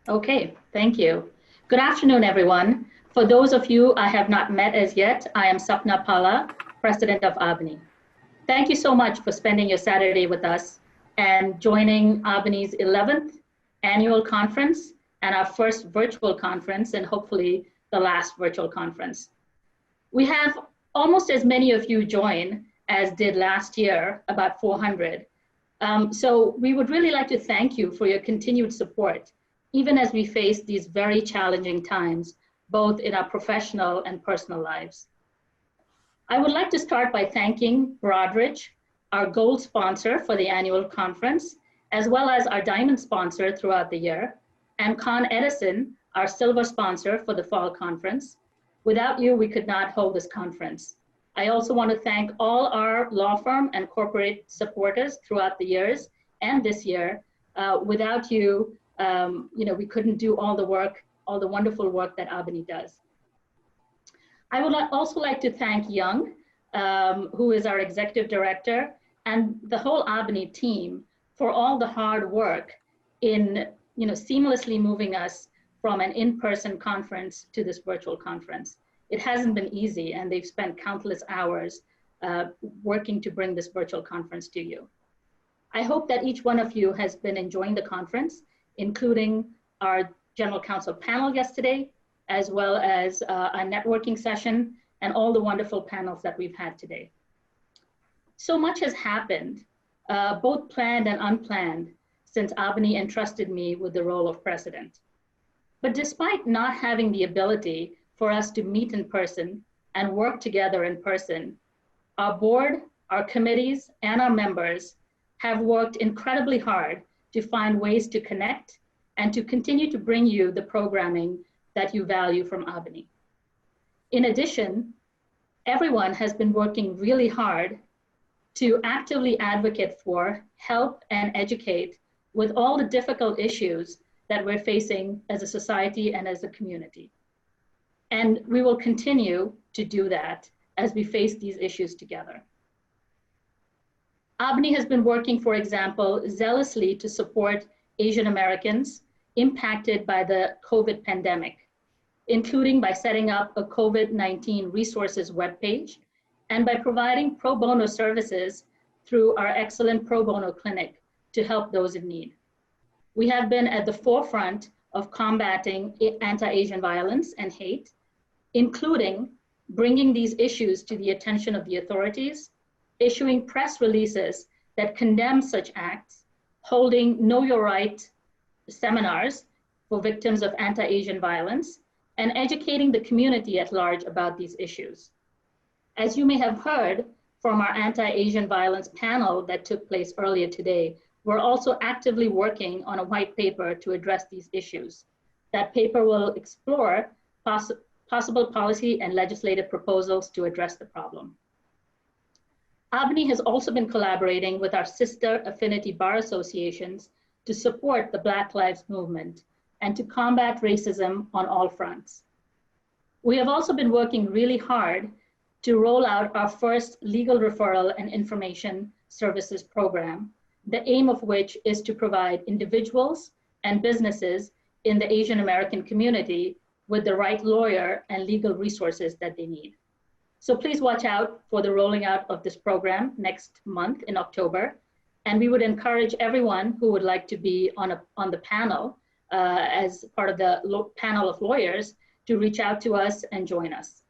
Okay, thank you. Good afternoon, everyone. For those of you I have not met as yet, I am Sapna Pala, President of AABANY. Thank you so much for spending your Saturday with us and joining AABANY's 11th annual conference and our first virtual conference, and hopefully the last virtual conference. We have almost as many of you join as did last year, about 400. So we would really like to thank you for your continued support, even as we face these very challenging times, both in our professional and personal lives. I would like to start by thanking Broadridge, our gold sponsor for the annual conference, as well as our diamond sponsor throughout the year, and Con Edison, our silver sponsor for the fall conference. Without you, we could not hold this conference. I also want to thank all our law firm and corporate supporters throughout the years and this year. Without you, we couldn't do all the work, all the wonderful work that AABANY does. I would also like to thank Young, who is our executive director, and the whole AABANY team for all the hard work in seamlessly moving us from an in-person conference to this virtual conference. It hasn't been easy, and they've spent countless hours working to bring this virtual conference to you. I hope that each one of you has been enjoying the conference, including our General Counsel panel yesterday, as well as a networking session and all the wonderful panels that we've had today. So much has happened, both planned and unplanned, since AABANY entrusted me with the role of president. But despite not having the ability for us to meet in person and work together in person, our board, our committees, and our members have worked incredibly hard to find ways to connect and to continue to bring you the programming that you value from AABANY. In addition, everyone has been working really hard to actively advocate for, help, and educate with all the difficult issues that we're facing as a society and as a community. And we will continue to do that as we face these issues together. AABANY has been working, for example, zealously to support Asian Americans impacted by the COVID pandemic, including by setting up a COVID-19 resources webpage and by providing pro bono services through our excellent pro bono clinic to help those in need. We have been at the forefront of combating anti-Asian violence and hate, including bringing these issues to the attention of the authorities, issuing press releases that condemn such acts, holding Know Your Right seminars for victims of anti-Asian violence, and educating the community at large about these issues. As you may have heard from our anti-Asian violence panel that took place earlier today, we're also actively working on a white paper to address these issues. That paper will explore possible policy and legislative proposals to address the problem. AABANY has also been collaborating with our sister affinity bar associations to support the Black Lives Movement and to combat racism on all fronts. We have also been working really hard to roll out our first legal referral and information services program, the aim of which is to provide individuals and businesses in the Asian American community with the right lawyer and legal resources that they need. So please watch out for the rolling out of this program next month in October. And we would encourage everyone who would like to be on the panel as part of the panel of lawyers to reach out to us and join us.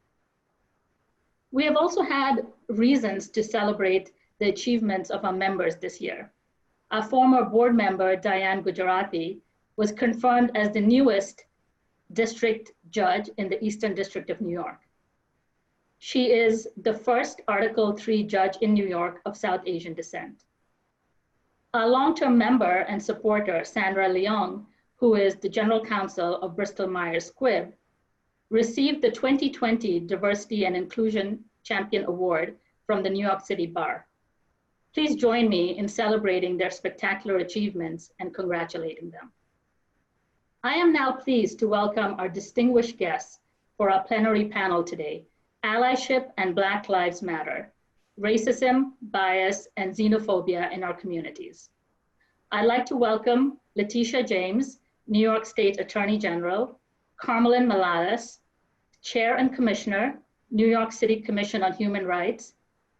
We have also had reasons to celebrate the achievements of our members this year. Our former board member, Diane Gujarati, was confirmed as the newest district judge in the Eastern District of New York. She is the first Article III judge in New York of South Asian descent. Our long-term member and supporter, Sandra Leong, who is the general counsel of Bristol Myers Squibb, received the 2020 Diversity and Inclusion Champion Award from the New York City Bar. Please join me in celebrating their spectacular achievements and congratulating them. I am now pleased to welcome our distinguished guests for our plenary panel today, Allyship and Black Lives Matter, Racism, Bias, and Xenophobia in Our Communities. I'd like to welcome Letitia James, New York State Attorney General, Carmelyn Malalis, Chair and Commissioner, New York City Commission on Human Rights,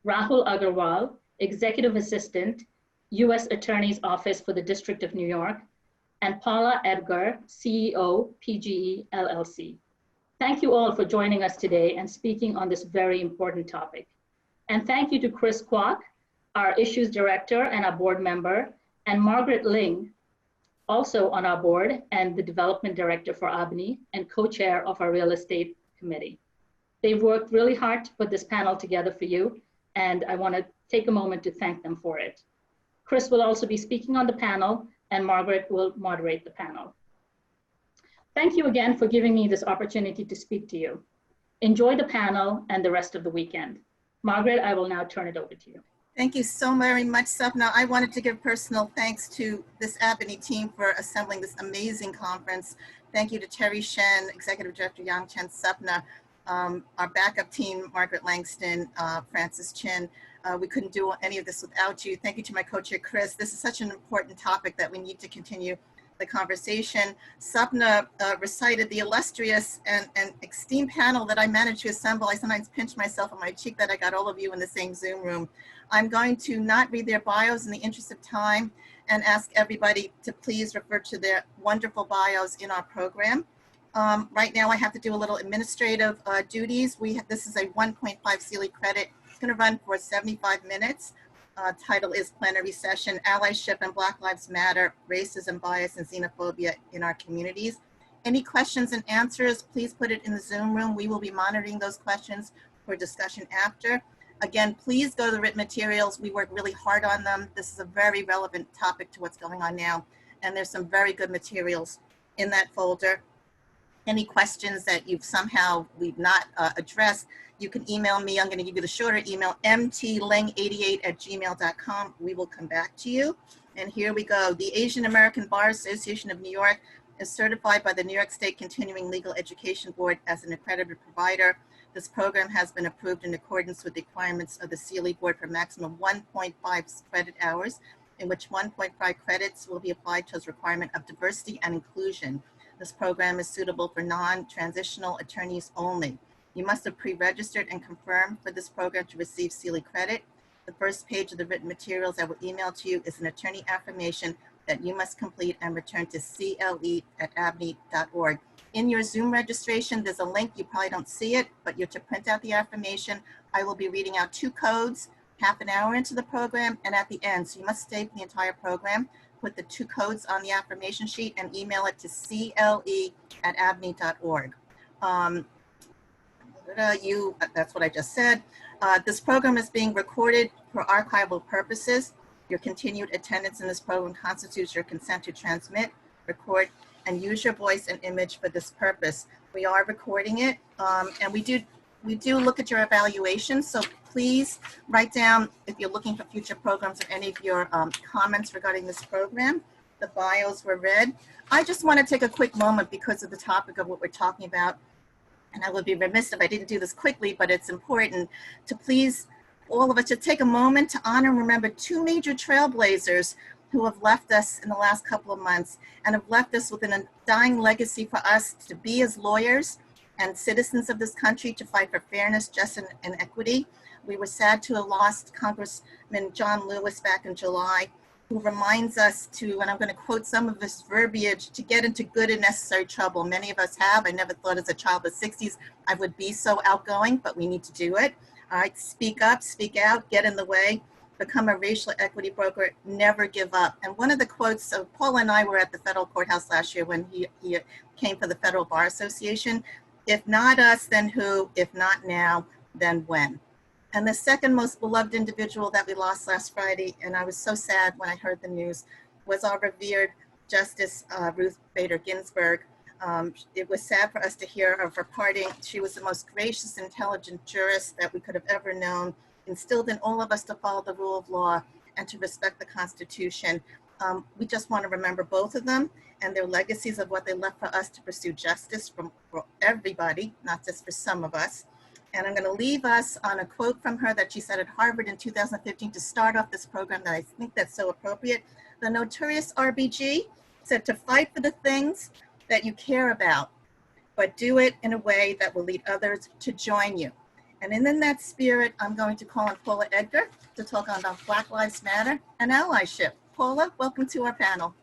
Rahul Agarwal, Executive Assistant, U.S. Attorney's Office for the District of New York, and Paula Edgar, CEO, PGE LLC. Thank you all for joining us today and speaking on this very important topic. And thank you to Chris Kwok, our Issues Director and our board member, and Margaret Ling, also on our board and the Development Director for AABANY and co-chair of our Real Estate Committee. They've worked really hard to put this panel together for you, and I want to take a moment to thank them for it. Chris will also be speaking on the panel, and Margaret will moderate the panel. Thank you again for giving me this opportunity to speak to you. Enjoy the panel and the rest of the weekend. Margaret, I will now turn it over to you. Thank you so very much, Sapna. I wanted to give personal thanks to this AABANY team for assembling this amazing conference. Thank you to Terry Shen, Executive Director Yang Chen Sapna, our backup team, Margaret Langston, Francis Chin. We couldn't do any of this without you. Thank you to my co-chair, Chris. This is such an important topic that we need to continue the conversation. Sapna recited the illustrious and esteemed panel that I managed to assemble. I sometimes pinch myself on my cheek that I got all of you in the same Zoom room. I'm going to not read their bios in the interest of time and ask everybody to please refer to their wonderful bios in our program. Right now I have to do a little administrative duties. This is a 1.5 Sealy credit. It's going to run for 75 minutes. Title is Plenary Session, Allyship and Black Lives Matter, Racism, Bias, and Xenophobia in Our Communities. Any questions and answers, please put it in the Zoom room. We will be monitoring those questions for discussion after. Again, please go to the written materials. We work really hard on them. This is a very relevant topic to what's going on now. And there's some very good materials in that folder. Any questions that we've not addressed, you can email me. I'm going to give you the shorter email, mtling88@gmail.com. We will come back to you. And here we go. The Asian American Bar Association of New York is certified by the New York State Continuing Legal Education Board as an accredited provider. This program has been approved in accordance with the requirements of the Sealy Board for maximum 1.5 credit hours, in which 1.5 credits will be applied to as requirement of diversity and inclusion. This program is suitable for non-transitional attorneys only. You must have pre-registered and confirmed for this program to receive Sealy credit. The first page of the written materials I will email to you is an attorney affirmation that you must complete and return to cle@abany.org. In your Zoom registration, there's a link. You probably don't see it, but you're to print out the affirmation. I will be reading out 2 codes, half an hour into the program and at the end. So you must stay for the entire program. Put the 2 codes on the affirmation sheet and email it to cle@abany.org. That's what I just said. This program is being recorded for archival purposes. Your continued attendance in this program constitutes your consent to transmit, record, and use your voice and image for this purpose. We are recording it, and we do look at your evaluations. So please write down if you're looking for future programs or any of your comments regarding this program. The bios were read. I just want to take a quick moment because of the topic of what we're talking about. And I would be remiss if I didn't do this quickly, but it's important to please all of us to take a moment to honor and remember 2 major trailblazers who have left us in the last couple of months and have left us with an undying legacy for us to be as lawyers and citizens of this country to fight for fairness, justice, and equity. We were sad to have lost Congressman John Lewis back in July, who reminds us to, and I'm going to quote some of his verbiage, to get into good and necessary trouble. Many of us have. I never thought as a child of the 60s I would be so outgoing, but we need to do it. All right, speak up, speak out, get in the way, become a racial equity broker, never give up. And one of the quotes, so Paula and I were at the federal courthouse last year when he came for the Federal Bar Association. If not us, then who? If not now, then when? And the second most beloved individual that we lost last Friday, and I was so sad when I heard the news, was our revered Justice Ruth Bader Ginsburg. It was sad for us to hear of her parting. She was the most gracious, intelligent jurist that we could have ever known, instilled in all of us to follow the rule of law and to respect the Constitution. We just want to remember both of them and their legacies of what they left for us to pursue justice for everybody, not just for some of us. And I'm going to leave us on a quote from her that she said at Harvard in 2015 to start off this program that I think that's so appropriate. The notorious RBG said to fight for the things that you care about, but do it in a way that will lead others to join you. And in that spirit, I'm going to call on Paula Edgar to talk about Black Lives Matter and allyship. Paula, welcome to our panel.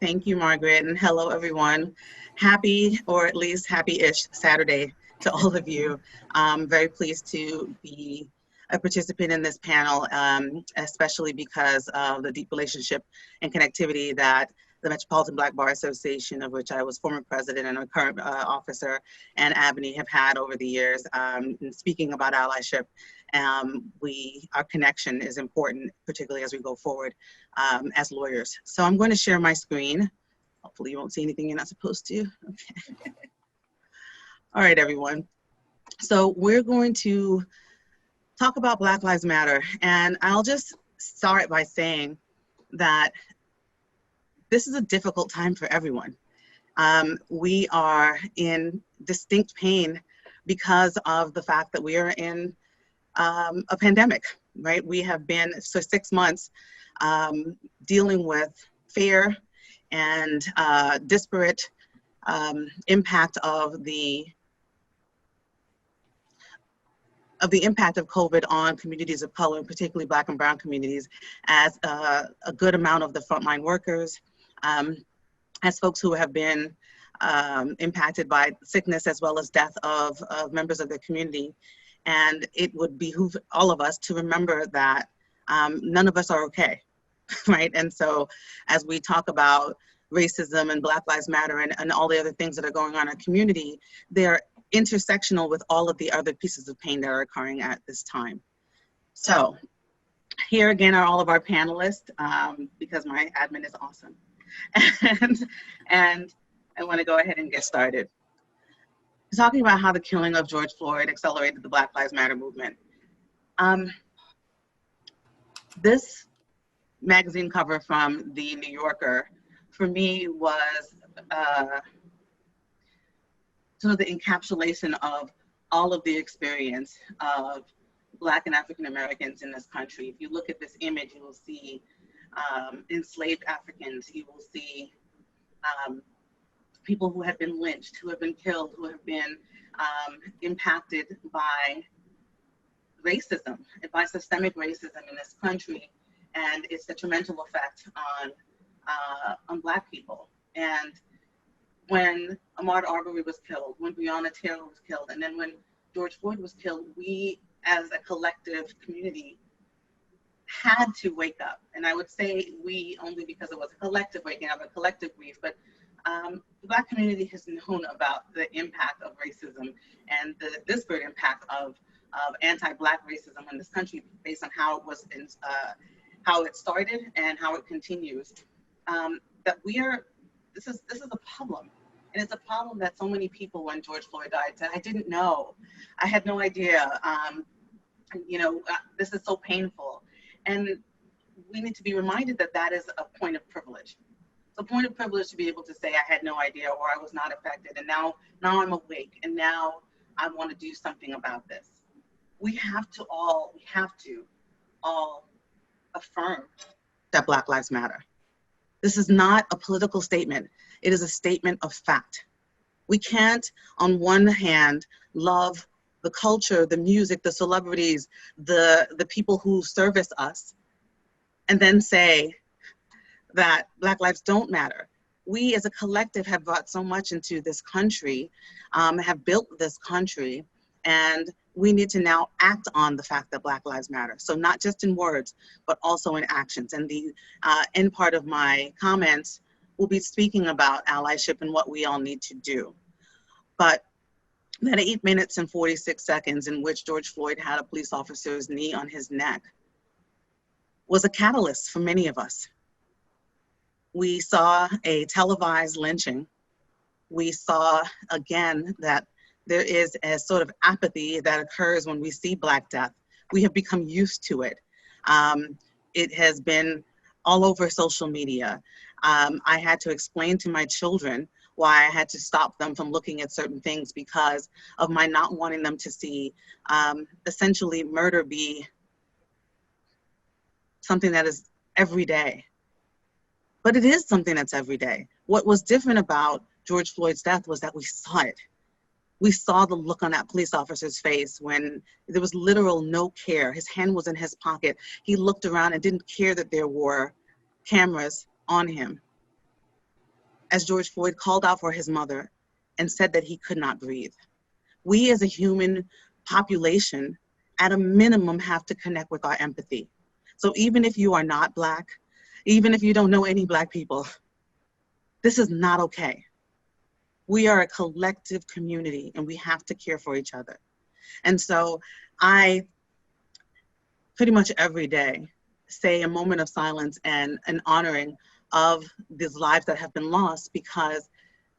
Thank you, Margaret, and hello, everyone. Happy, or at least happy-ish Saturday to all of you. I'm very pleased to be a participant in this panel, especially because of the deep relationship and connectivity that the Metropolitan Black Bar Association, of which I was former president and a current officer, and AABANY have had over the years. In speaking about allyship, our connection is important, particularly as we go forward as lawyers. So I'm going to share my screen. Hopefully you won't see anything you're not supposed to. Okay. All right, everyone. So we're going to talk about Black Lives Matter, and I'll just start by saying that this is a difficult time for everyone. We are in distinct pain because of the fact that we are in a pandemic, right? We have been for 6 months dealing with fear and disparate impact of the impact of COVID on communities of color, and particularly Black and Brown communities, as a good amount of the frontline workers, as folks who have been impacted by sickness as well as death of members of their community. And it would behoove all of us to remember that none of us are okay, right? And so as we talk about racism and Black Lives Matter and all the other things that are going on in our community, they're intersectional with all of the other pieces of pain that are occurring at this time. So here again are all of our panelists, because my admin is awesome. And I want to go ahead and get started. Talking about how the killing of George Floyd accelerated the Black Lives Matter movement. This magazine cover from the New Yorker, for me, was sort of the encapsulation of all of the experience of Black and African Americans in this country. If you look at this image, you will see enslaved Africans, you will see people who have been lynched, who have been killed, who have been impacted by racism, by systemic racism in this country, and its detrimental effect on Black people. And when Ahmaud Arbery was killed, when Breonna Taylor was killed, and then when George Floyd was killed, we as a collective community had to wake up. And I would say we only because it was a collective waking up, a collective grief, but the Black community has known about the impact of racism and the disparate impact of anti-Black racism in this country based on how it was, how it started and how it continues. That this is a problem. And it's a problem that so many people, when George Floyd died, said, I didn't know. I had no idea. This is so painful. And we need to be reminded that that is a point of privilege. It's a point of privilege to be able to say, I had no idea, or I was not affected, and now I'm awake, and now I want to do something about this. We have to all affirm that Black Lives Matter. This is not a political statement. It is a statement of fact. We can't, on one hand, love the culture, the music, the celebrities, the people who service us, and then say that Black lives don't matter. We as a collective have brought so much into this country, have built this country, and we need to now act on the fact that Black lives matter. So not just in words, but also in actions. And the end part of my comments will be speaking about allyship and what we all need to do. But that 8 minutes and 46 seconds in which George Floyd had a police officer's knee on his neck was a catalyst for many of us. We saw a televised lynching. We saw, again, that there is a sort of apathy that occurs when we see Black death. We have become used to it. It has been all over social media. I had to explain to my children why I had to stop them from looking at certain things because of my not wanting them to see essentially murder be something that is every day. But it is something that's every day. What was different about George Floyd's death was that we saw it. We saw the look on that police officer's face when there was literal no care. His hand was in his pocket. He looked around and didn't care that there were cameras on him. As George Floyd called out for his mother and said that he could not breathe. We as a human population, at a minimum, have to connect with our empathy. So even if you are not Black, even if you don't know any Black people, this is not okay. We are a collective community and we have to care for each other. And so I pretty much every day say a moment of silence and an honoring of these lives that have been lost, because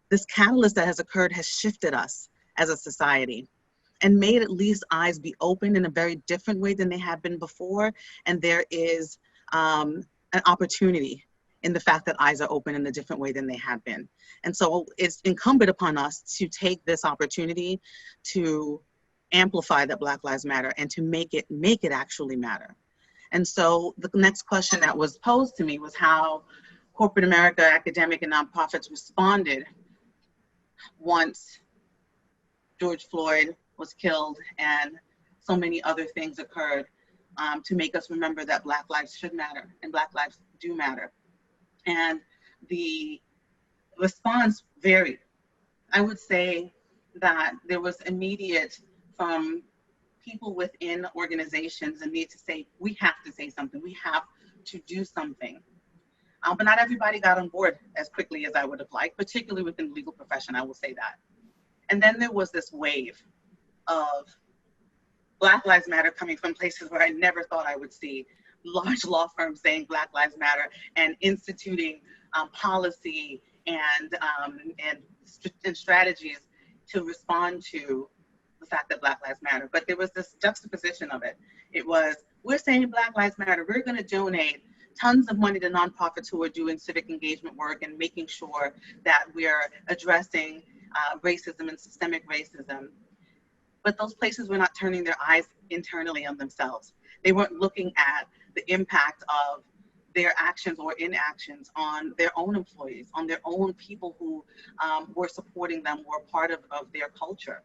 this catalyst that has occurred has shifted us as a society and made at least eyes be open in a very different way than they have been before. And there is an opportunity in the fact that eyes are open in a different way than they have been. And so it's incumbent upon us to take this opportunity to amplify that Black Lives Matter and to make it actually matter. And so the next question that was posed to me was how corporate America, academic and nonprofits responded once George Floyd was killed and so many other things occurred to make us remember that Black lives should matter and Black lives do matter. And the response varied. I would say that there was immediate from people within organizations a need to say, we have to say something, we have to do something. But not everybody got on board as quickly as I would have liked, particularly within the legal profession, I will say that. And then there was this wave of Black Lives Matter coming from places where I never thought I would see large law firms saying Black Lives Matter and instituting policy and strategies to respond to the fact that Black Lives Matter. But there was this juxtaposition of it. It was, we're saying Black Lives Matter, we're going to donate tons of money to nonprofits who are doing civic engagement work and making sure that we're addressing racism and systemic racism. But those places were not turning their eyes internally on themselves. They weren't looking at the impact of their actions or inactions on their own employees, on their own people who were supporting them, were part of their culture.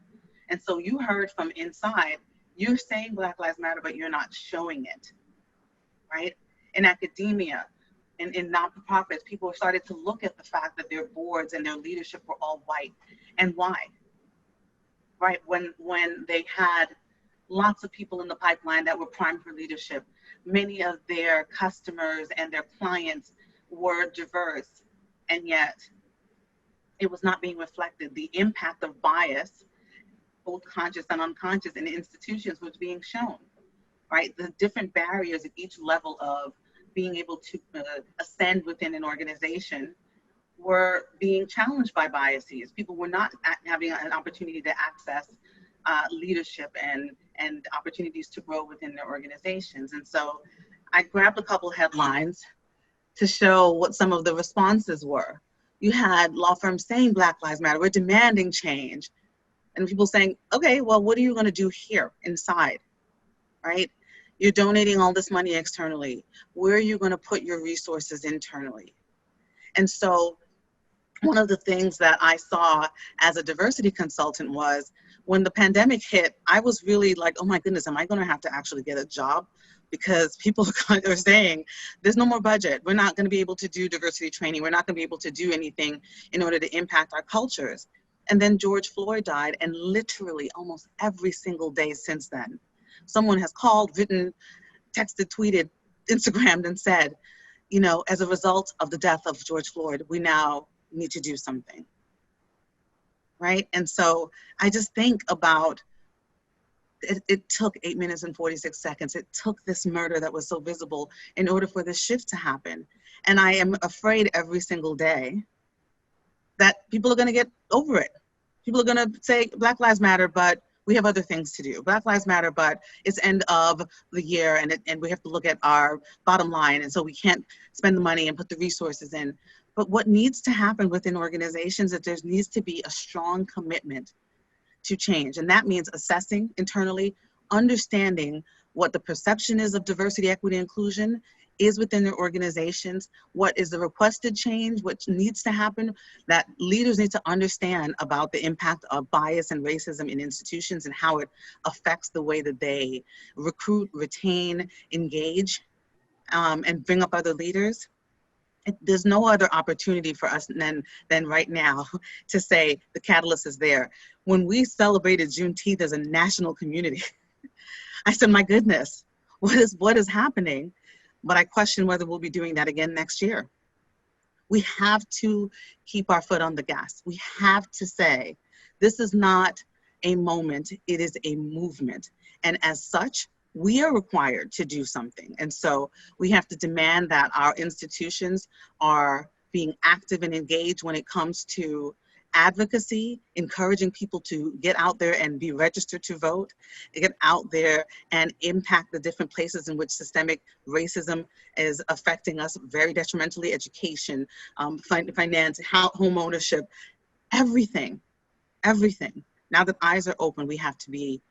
And so you heard from inside, you're saying Black Lives Matter, but you're not showing it, right? In academia, in nonprofits, people started to look at the fact that their boards and their leadership were all white. And why? Right, when they had lots of people in the pipeline that were primed for leadership, many of their customers and their clients were diverse, and yet it was not being reflected. The impact of bias, both conscious and unconscious, in institutions was being shown, right? The different barriers at each level of being able to ascend within an organization were being challenged by biases. People were not having an opportunity to access leadership and opportunities to grow within their organizations. And so I grabbed a couple headlines to show what some of the responses were. You had law firms saying Black Lives Matter, we're demanding change. And people saying, okay, well, what are you gonna do here inside, right? You're donating all this money externally. Where are you gonna put your resources internally? And so one of the things that I saw as a diversity consultant was when the pandemic hit, I was really like, oh my goodness, am I gonna have to actually get a job? Because people are saying, there's no more budget. We're not gonna be able to do diversity training. We're not gonna be able to do anything in order to impact our cultures. And then George Floyd died, and literally almost every single day since then, someone has called, written, texted, tweeted, Instagrammed, and said, you know, as a result of the death of George Floyd, we now need to do something, right? And so I just think about, it took 8 minutes and 46 seconds. It took this murder that was so visible in order for this shift to happen. And I am afraid every single day that people are gonna get over it. People are gonna say, Black Lives Matter, but we have other things to do. Black Lives Matter, but it's end of the year and we have to look at our bottom line. And so we can't spend the money and put the resources in. But what needs to happen within organizations is there needs to be a strong commitment to change. And that means assessing internally, understanding what the perception is of diversity, equity, inclusion, is within their organizations, what is the requested change, what needs to happen, that leaders need to understand about the impact of bias and racism in institutions and how it affects the way that they recruit, retain, engage, and bring up other leaders. There's no other opportunity for us than right now to say the catalyst is there. When we celebrated Juneteenth as a national community, I said, my goodness, what is happening? But I question whether we'll be doing that again next year. We have to keep our foot on the gas. We have to say, this is not a moment, it is a movement. And as such, we are required to do something. And so we have to demand that our institutions are being active and engaged when it comes to advocacy, encouraging people to get out there and be registered to vote, get out there and impact the different places in which systemic racism is affecting us very detrimentally: education, finance, home ownership, everything. Now that eyes are open, we have to be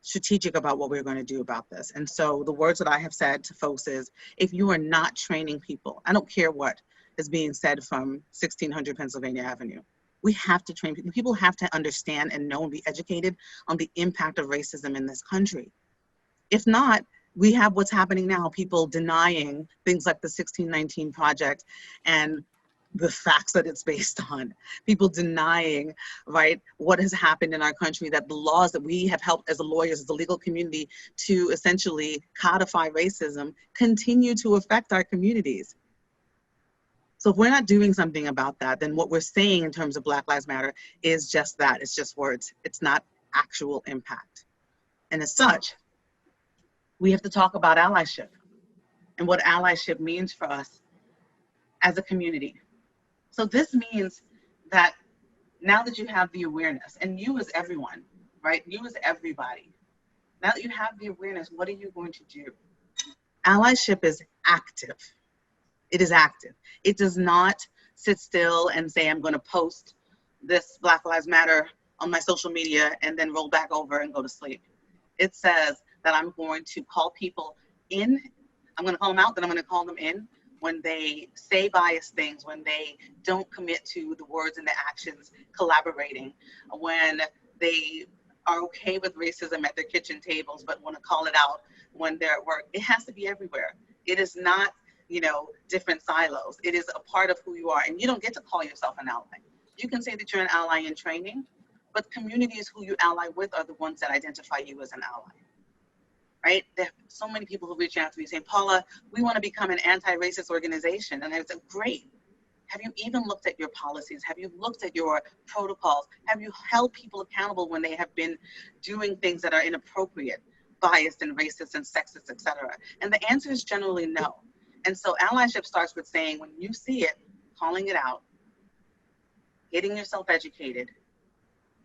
strategic about what we're going to do about this. And so the words that I have said to folks is, if you are not training people, I don't care what is being said from 1600 Pennsylvania Avenue, we have to train people. People have to understand and know and be educated on the impact of racism in this country. If not, we have what's happening now, people denying things like the 1619 Project and the facts that it's based on. People denying, right, what has happened in our country, that the laws that we have helped as lawyers, as the legal community, to essentially codify racism continue to affect our communities. So if we're not doing something about that, then what we're saying in terms of Black Lives Matter is just that. It's just words. It's not actual impact. And as such, we have to talk about allyship and what allyship means for us as a community. So this means that now that you have the awareness, and you as everyone, right? You as everybody, now that you have the awareness, what are you going to do? Allyship is active. It is active. It does not sit still and say, I'm going to post this Black Lives Matter on my social media and then roll back over and go to sleep. It says that I'm going to call people in. I'm going to call them out, then I'm going to call them in when they say biased things, when they don't commit to the words and the actions, collaborating, when they are okay with racism at their kitchen tables, but want to call it out when they're at work. It has to be everywhere. It is not, you know, different silos. It is a part of who you are. And you don't get to call yourself an ally. You can say that you're an ally in training, but communities who you ally with are the ones that identify you as an ally. Right? There are so many people who reach out to me saying, Paula, we want to become an anti-racist organization. And I said, great. Have you even looked at your policies? Have you looked at your protocols? Have you held people accountable when they have been doing things that are inappropriate, biased and racist and sexist, et cetera? And the answer is generally no. And so allyship starts with saying, when you see it, calling it out, getting yourself educated,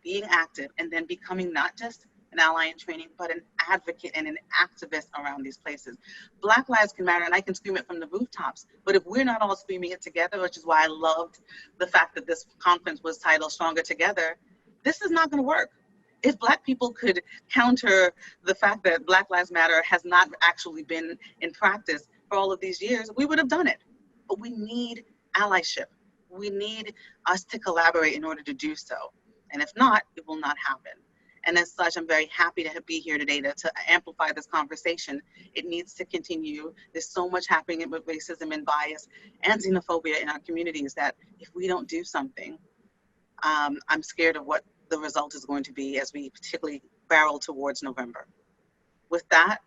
being active, and then becoming not just an ally in training, but an advocate and an activist around these places. Black lives can matter, and I can scream it from the rooftops, but if we're not all screaming it together, which is why I loved the fact that this conference was titled Stronger Together, this is not gonna work. If Black people could counter the fact that Black Lives Matter has not actually been in practice for all of these years, we would have done it. But we need allyship. We need us to collaborate in order to do so. And if not, it will not happen. And as such, I'm very happy to be here today to amplify this conversation. It needs to continue. There's so much happening with racism and bias and xenophobia in our communities that if we don't do something, I'm scared of what the result is going to be as we particularly barrel towards November. With that,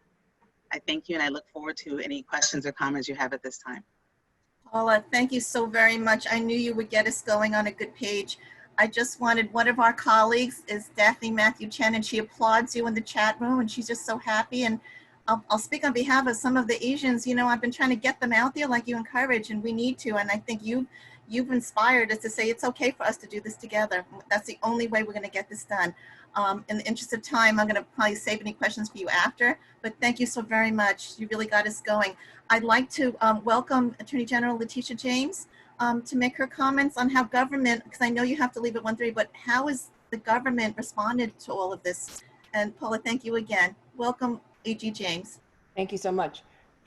I thank you and I look forward to any questions or comments you have at this time. Paula, thank you so very much. I knew you would get us going on a good page. I just wanted, one of our colleagues is Daphne Matthew Chen, and she applauds you in the chat room, and she's just so happy. And I'll speak on behalf of some of the Asians. You know, I've been trying to get them out there like you encourage, and we need to. And I think you've inspired us to say it's okay for us to do this together. That's the only way we're going to get this done. In the interest of time, I'm going to probably save any questions for you after, but thank you so very much. You really got us going. I'd like to welcome Attorney General Letitia James to make her comments on how government, because I know you have to leave at 1:30, but how has the government responded to all of this? And Paula, thank you again. Welcome, AG James. Thank you so much.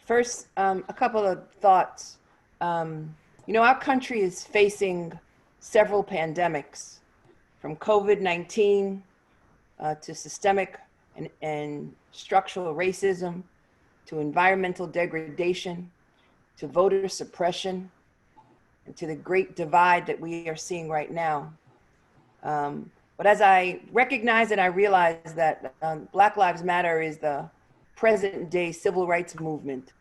First, a couple of thoughts. You know, our country is facing several pandemics, from COVID-19 to systemic and structural racism, to environmental degradation, to voter suppression, and to the great divide that we are seeing right now. But as I recognize and I realize that Black Lives Matter is the present day civil rights movement,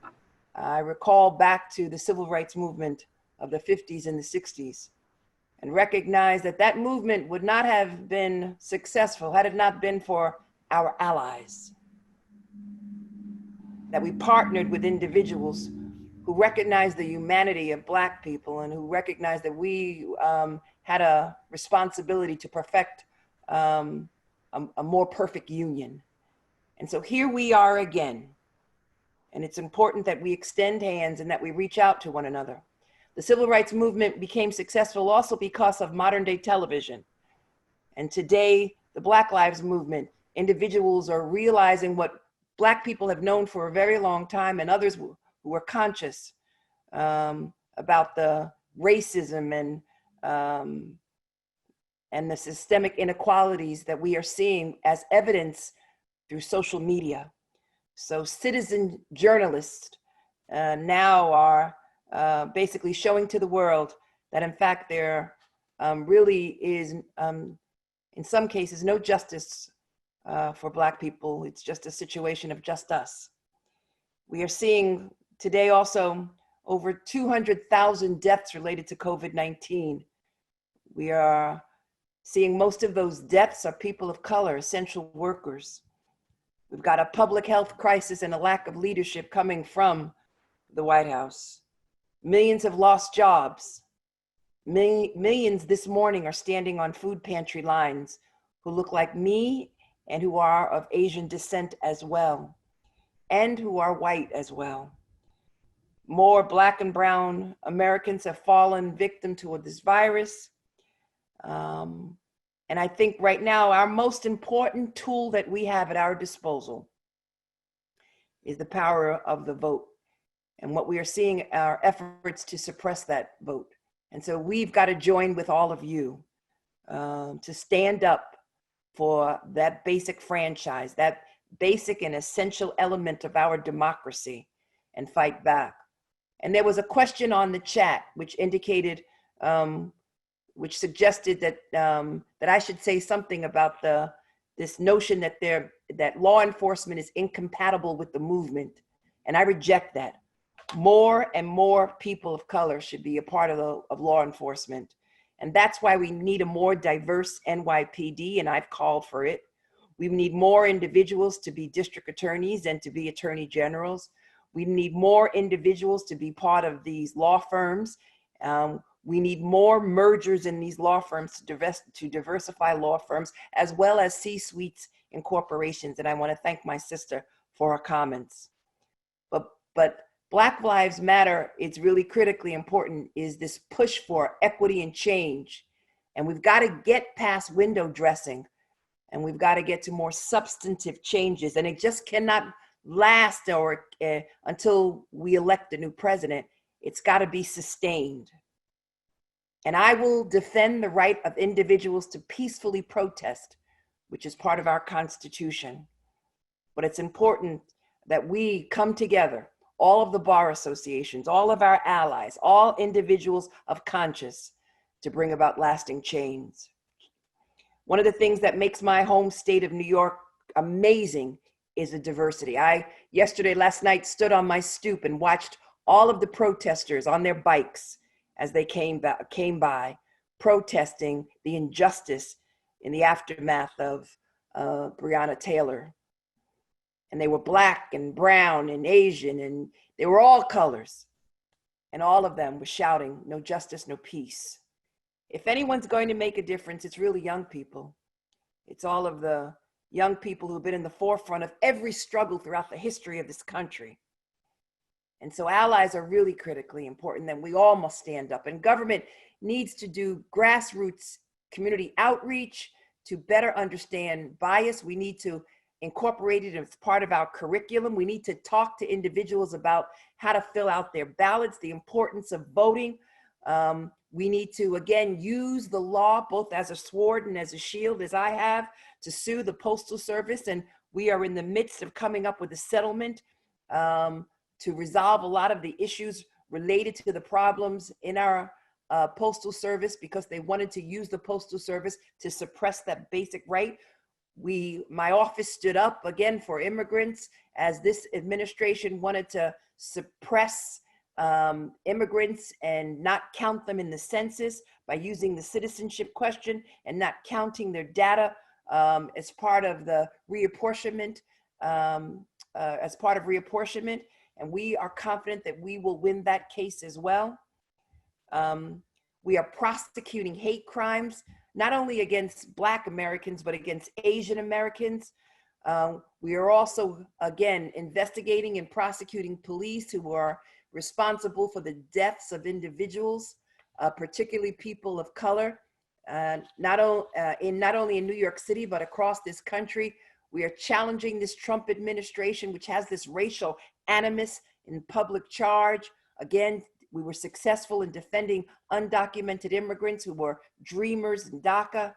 I recall back to the civil rights movement of the 50s and the 60s, and recognize that that movement would not have been successful had it not been for our allies. That we partnered with individuals who recognized the humanity of Black people and who recognized that we had a responsibility to perfect a more perfect union. And so here we are again. And it's important that we extend hands and that we reach out to one another. The civil rights movement became successful also because of modern day television. And today, the Black Lives Movement, individuals are realizing what Black people have known for a very long time, and others who are conscious about the racism and the systemic inequalities that we are seeing as evidence through social media. So citizen journalists now are basically showing to the world that in fact there really is, in some cases, no justice for Black people. It's just a situation of just us. We are seeing today also over 200,000 deaths related to COVID-19. We are seeing most of those deaths are people of color, essential workers. We've got a public health crisis and a lack of leadership coming from the White House. Millions have lost jobs. Millions this morning are standing on food pantry lines who look like me and who are of Asian descent as well, and who are white as well. More Black and brown Americans have fallen victim to this virus. And I think right now, our most important tool that we have at our disposal is the power of the vote. And what we are seeing are efforts to suppress that vote. And so we've got to join with all of you to stand up for that basic franchise, that basic and essential element of our democracy, and fight back. And there was a question on the chat which indicated, which suggested that that I should say something about this notion that law enforcement is incompatible with the movement, and I reject that. More and more people of color should be a part of law enforcement, and that's why we need a more diverse NYPD, and I've called for it. We need more individuals to be district attorneys and to be attorney generals. We need more individuals to be part of these law firms. We need more mergers in these law firms to diversify law firms, as well as C-suites and corporations. And I want to thank my sister for her comments. But Black Lives Matter, it's really critically important, is this push for equity and change. And we've got to get past window dressing, and we've got to get to more substantive changes. And it just cannot last until we elect a new president. It's got to be sustained. And I will defend the right of individuals to peacefully protest, which is part of our Constitution. But it's important that we come together, all of the bar associations, all of our allies, all individuals of conscience, to bring about lasting change. One of the things that makes my home state of New York amazing is the diversity. Last night, stood on my stoop and watched all of the protesters on their bikes as they came by, protesting the injustice in the aftermath of Breonna Taylor. And they were Black and brown and Asian, and they were all colors. And all of them were shouting, "No justice, no peace." If anyone's going to make a difference, it's really young people. It's all of the young people who've been in the forefront of every struggle throughout the history of this country. And so allies are really critically important, and we all must stand up. And government needs to do grassroots community outreach to better understand bias. We need to incorporated as part of our curriculum. We need to talk to individuals about how to fill out their ballots, the importance of voting. We need to, again, use the law both as a sword and as a shield, as I have, to sue the Postal Service. And we are in the midst of coming up with a settlement to resolve a lot of the issues related to the problems in our Postal Service, because they wanted to use the Postal Service to suppress that basic right. My office stood up again for immigrants, as this administration wanted to suppress immigrants and not count them in the census by using the citizenship question and not counting their data as part of the reapportionment, and we are confident that we will win that case as well. We are prosecuting hate crimes, not only against Black Americans, but against Asian Americans. We are also, again, investigating and prosecuting police who are responsible for the deaths of individuals, particularly people of color, not only in New York City, but across this country. We are challenging this Trump administration, which has this racial animus in public charge. Again, we were successful in defending undocumented immigrants who were dreamers in DACA.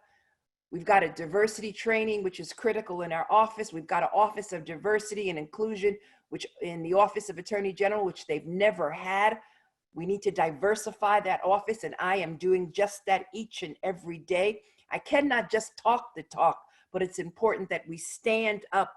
We've got a diversity training, which is critical in our office. We've got an Office of Diversity and Inclusion, which in the Office of Attorney General, which they've never had. We need to diversify that office, and I am doing just that each and every day. I cannot just talk the talk, but it's important that we stand up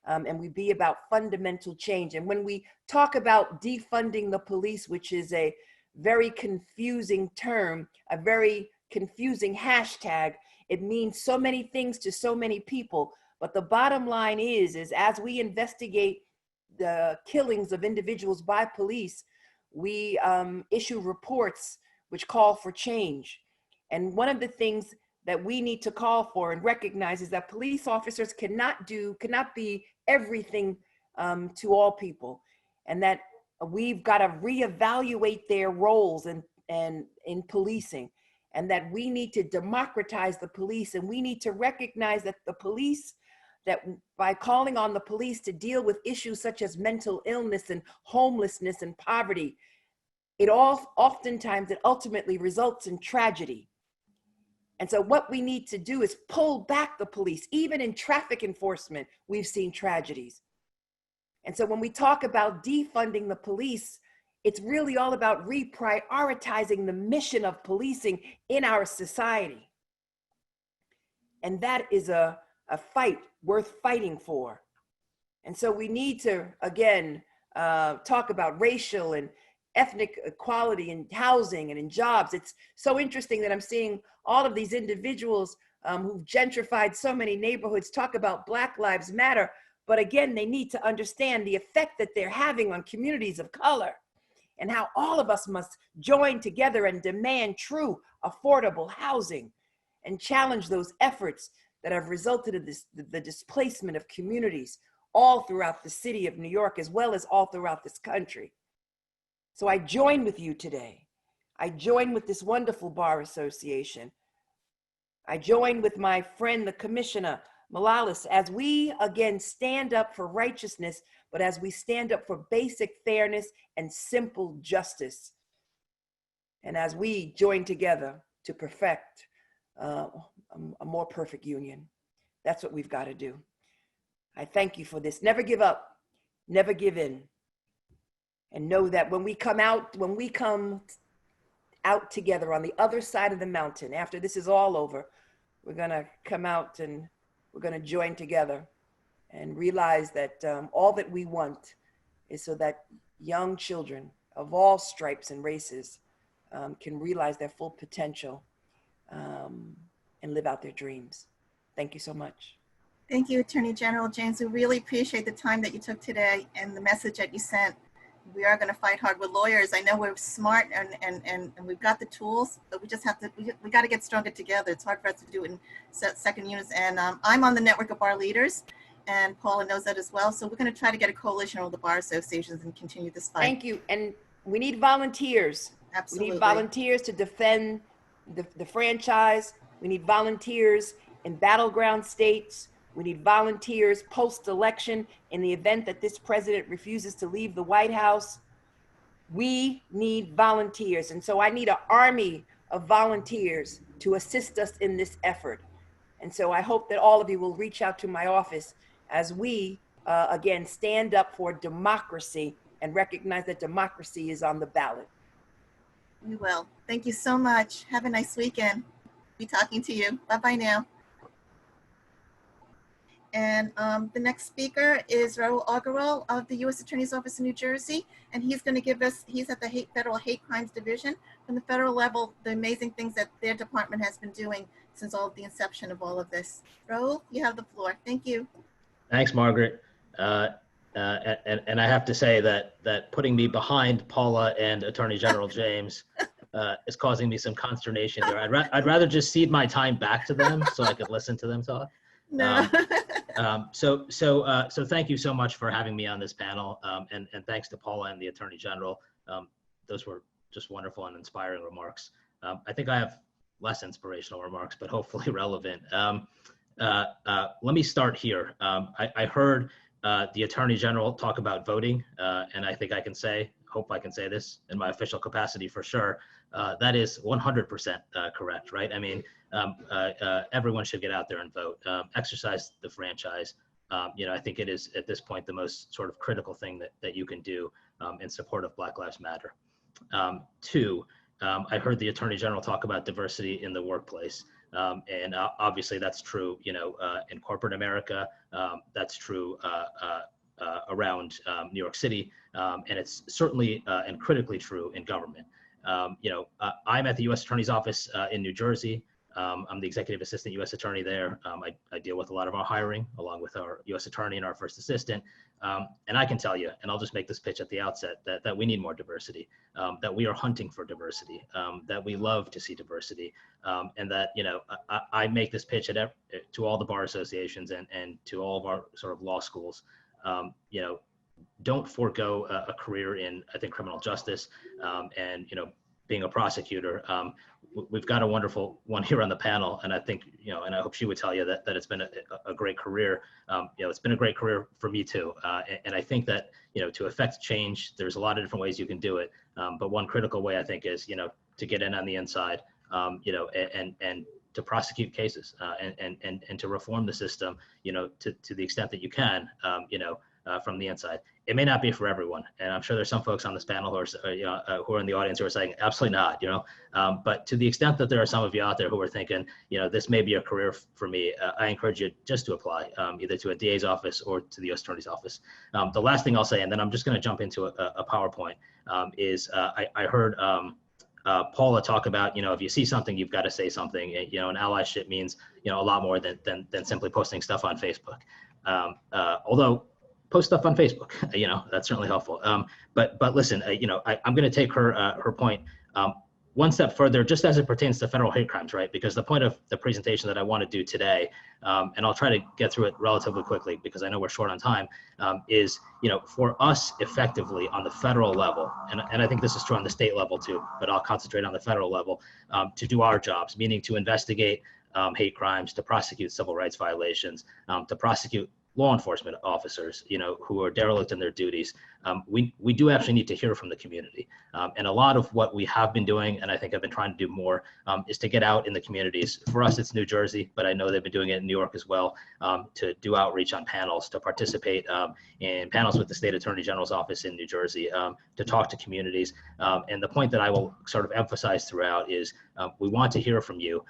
and we be about fundamental change. And when we talk about defunding the police, which is a very confusing term, a very confusing hashtag, it means so many things to so many people. But the bottom line is as we investigate the killings of individuals by police, we issue reports which call for change. And one of the things that we need to call for and recognize is that police officers cannot be everything to all people, and that we've got to reevaluate their roles in policing, and that we need to democratize the police, and we need to recognize that the police, that by calling on the police to deal with issues such as mental illness and homelessness and poverty, oftentimes it ultimately results in tragedy. And so what we need to do is pull back the police. Even in traffic enforcement, we've seen tragedies. And so when we talk about defunding the police, it's really all about reprioritizing the mission of policing in our society. And that is a fight worth fighting for. And so we need to, again, talk about racial and ethnic equality in housing and in jobs. It's so interesting that I'm seeing all of these individuals who've gentrified so many neighborhoods talk about Black Lives Matter, but again, they need to understand the effect that they're having on communities of color, and how all of us must join together and demand true affordable housing and challenge those efforts that have resulted in the displacement of communities all throughout the city of New York, as well as all throughout this country. So I join with you today. I join with this wonderful bar association. I join with my friend, the Commissioner Malalis, as we again stand up for righteousness, but as we stand up for basic fairness and simple justice. And as we join together to perfect a more perfect union. That's what we've got to do. I thank you for this. Never give up, never give in. And know that when we come out together on the other side of the mountain, after this is all over, we're gonna come out and we're gonna join together and realize that all that we want is so that young children of all stripes and races can realize their full potential and live out their dreams. Thank you so much. Thank you, Attorney General James. We really appreciate the time that you took today and the message that you sent. We are going to fight hard with lawyers. I know we're smart and we've got the tools, but we just have to, we got to get stronger together. It's hard for us to do it in second units. And I'm on the network of bar leaders, and Paula knows that as well. So we're going to try to get a coalition of the bar associations and continue this fight. Thank you. And we need volunteers. Absolutely. We need volunteers to defend the franchise. We need volunteers in battleground states. We need volunteers post-election in the event that this president refuses to leave the White House. We need volunteers. And so I need an army of volunteers to assist us in this effort. And so I hope that all of you will reach out to my office as we, again, stand up for democracy and recognize that democracy is on the ballot. We will. Thank you so much. Have a nice weekend. Be talking to you. Bye-bye now. And the next speaker is Rahul Agarwal of the U.S. Attorney's Office in New Jersey. And he's going to give us, he's at the Federal Hate Crimes Division. From the federal level, the amazing things that their department has been doing since all of the inception of all of this. Rahul, you have the floor. Thank you. Thanks, Margaret. And I have to say that putting me behind Paula and Attorney General James is causing me some consternation here. I'd rather just cede my time back to them so I could listen to them talk. No. So thank you so much for having me on this panel, and thanks to Paula and the Attorney General. Those were just wonderful and inspiring remarks. I think I have less inspirational remarks, but hopefully relevant. Let me start here. I heard the Attorney General talk about voting, and I think I can say, hope I can say this in my official capacity for sure, that is 100% correct, right? I mean, everyone should get out there and vote, exercise the franchise. I think it is at this point the most sort of critical thing that you can do in support of Black Lives Matter. Two, I heard the Attorney General talk about diversity in the workplace. And obviously that's true, in corporate America, that's true around New York City, and it's certainly and critically true in government. I'm at the U.S. Attorney's Office in New Jersey. I'm the Executive Assistant U.S. Attorney there. I deal with a lot of our hiring along with our U.S. Attorney and our First Assistant. And I can tell you, and I'll just make this pitch at the outset, that we need more diversity, that we are hunting for diversity, that we love to see diversity, and that, I make this pitch to all the bar associations and to all of our sort of law schools. Don't forego a career in, I think, criminal justice and, being a prosecutor. We've got a wonderful one here on the panel, and I think, and I hope she would tell you that it's been a great career. It's been a great career for me too. And I think that, to affect change, there's a lot of different ways you can do it. But one critical way, I think, is, to get in on the inside, and to prosecute cases and to reform the system, to the extent that you can, from the inside. It may not be for everyone, and I'm sure there's some folks on this panel who are, who are in the audience who are saying absolutely not, But to the extent that there are some of you out there who are thinking, this may be a career for me, I encourage you just to apply, either to a DA's office or to the U.S. Attorney's Office. The last thing I'll say, and then I'm just going to jump into a PowerPoint, is I heard Paula talk about, if you see something, you've got to say something. And allyship means, a lot more than simply posting stuff on Facebook. Although post stuff on Facebook, that's certainly helpful. But listen, I'm going to take her point one step further, just as it pertains to federal hate crimes, right? Because the point of the presentation that I want to do today, and I'll try to get through it relatively quickly because I know we're short on time, is, for us effectively on the federal level, and I think this is true on the state level too, but I'll concentrate on the federal level, to do our jobs, meaning to investigate hate crimes, to prosecute civil rights violations, to prosecute law enforcement officers, who are derelict in their duties. We do actually need to hear from the community. And a lot of what we have been doing, and I think I've been trying to do more, is to get out in the communities. For us, it's New Jersey, but I know they've been doing it in New York as well, to do outreach on panels, to participate in panels with the State Attorney General's office in New Jersey, to talk to communities. And the point that I will sort of emphasize throughout is we want to hear from you.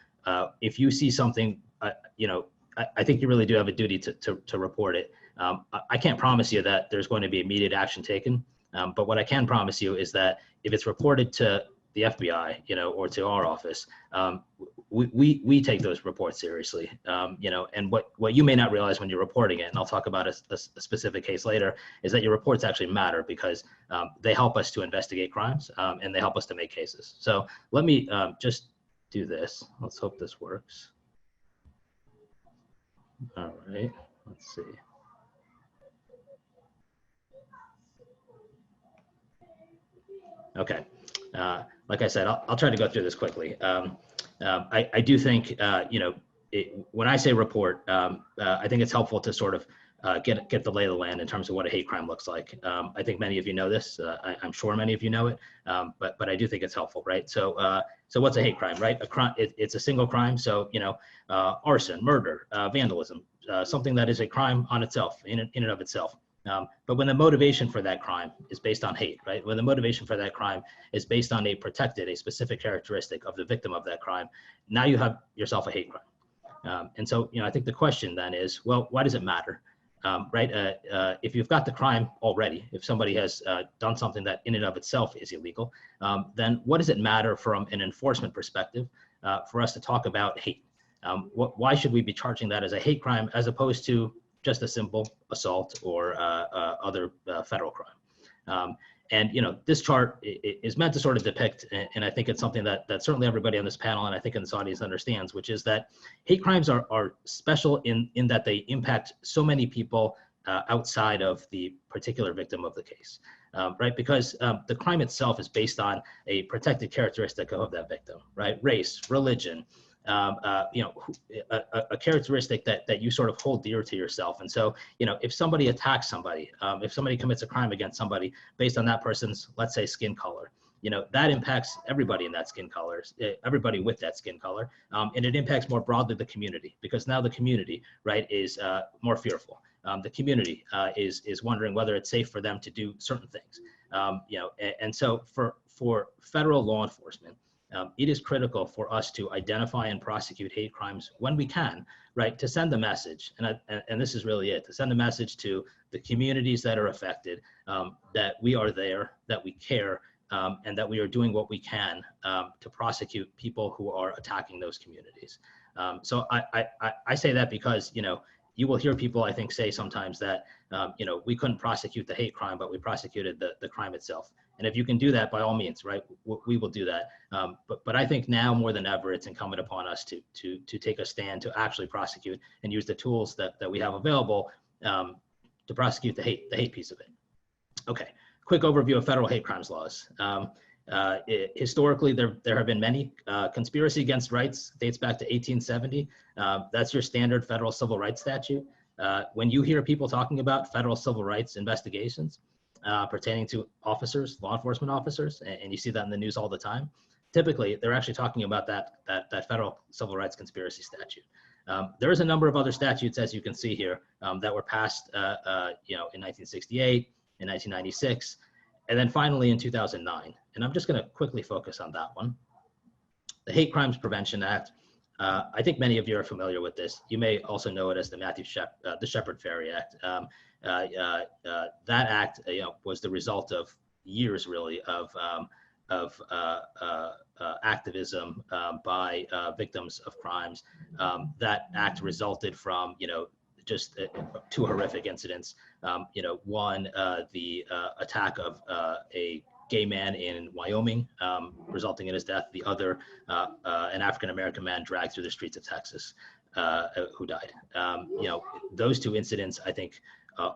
If you see something, I think you really do have a duty to report it. I can't promise you that there's going to be immediate action taken, but what I can promise you is that if it's reported to the FBI, or to our office, we take those reports seriously, and what you may not realize when you're reporting it, and I'll talk about a specific case later, is that your reports actually matter because they help us to investigate crimes, and they help us to make cases. So let me just do this. Let's hope this works. All right, let's see. Okay, like I said, I'll try to go through this quickly. I do think, when I say report, I think it's helpful to sort of get the lay of the land in terms of what a hate crime looks like. I think many of you know this. I'm sure many of you know it, but I do think it's helpful, right? So what's a hate crime, right? A crime, it's a single crime. So, you know, arson, murder, vandalism, something that is a crime on itself, in and of itself. But when the motivation for that crime is based on hate, right? When the motivation for that crime is based on a specific characteristic of the victim of that crime, now you have yourself a hate crime. And so, you know, I think the question then is, well, why does it matter? Right? If you've got the crime already, if somebody has done something that in and of itself is illegal, then what does it matter from an enforcement perspective for us to talk about hate? Why should we be charging that as a hate crime as opposed to just a simple assault or other federal crime? And, you know, this chart is meant to sort of depict, and I think it's something that certainly everybody on this panel and I think in this audience understands, which is that hate crimes are special in that they impact so many people outside of the particular victim of the case, right? Because the crime itself is based on a protected characteristic of that victim, right? Race, religion, you know, a characteristic that you sort of hold dear to yourself. And so, you know, if somebody attacks somebody, if somebody commits a crime against somebody based on that person's, let's say, skin color, you know, that impacts everybody in that skin color, everybody with that skin color. And it impacts more broadly the community, because now the community, right, is more fearful. The community is wondering whether it's safe for them to do certain things. You know, and so for federal law enforcement, it is critical for us to identify and prosecute hate crimes when we can, right? To send the message, and this is really it, to send the message to the communities that are affected, that we are there, that we care, and that we are doing what we can to prosecute people who are attacking those communities. So I say that because, you know, you will hear people, I think, say sometimes that, you know, we couldn't prosecute the hate crime, but we prosecuted the crime itself. And if you can do that, by all means, right, we will do that. But I think now more than ever, it's incumbent upon us to take a stand to actually prosecute and use the tools that we have available to prosecute the hate piece of it. Okay, quick overview of federal hate crimes laws. Historically, there have been many. Conspiracy against rights dates back to 1870. That's your standard federal civil rights statute. When you hear people talking about federal civil rights investigations pertaining to officers, law enforcement officers, and you see that in the news all the time, typically they're actually talking about that federal civil rights conspiracy statute. There is a number of other statutes, as you can see here, that were passed, you know, in 1968, in 1996, and then finally in 2009. And I'm just going to quickly focus on that one. The Hate Crimes Prevention Act. I think many of you are familiar with this. You may also know it as the Shepard-Fairey Act. That act, you know, was the result of years, really, of activism by victims of crimes. That act resulted from, you know, just two horrific incidents. You know, one, the attack of a gay man in Wyoming, resulting in his death. The other, an African-American man dragged through the streets of Texas, who died. You know, those two incidents, I think,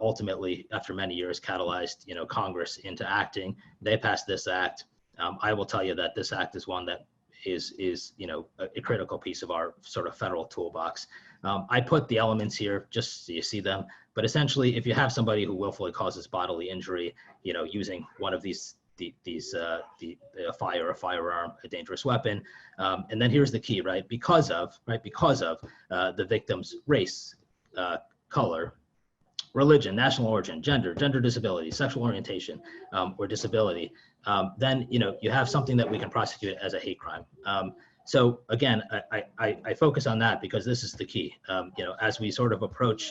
ultimately, after many years, catalyzed, you know, Congress into acting. They passed this act. I will tell you that this act is one that is you know, a critical piece of our sort of federal toolbox. I put the elements here just so you see them, but essentially, if you have somebody who willfully causes bodily injury, you know, using one of these a firearm, a dangerous weapon, and then here's the key, right? Because of the victim's race, color, religion, national origin, gender disability, sexual orientation, or disability, then, you know, you have something that we can prosecute as a hate crime. So again, I focus on that because this is the key. You know, as we sort of approach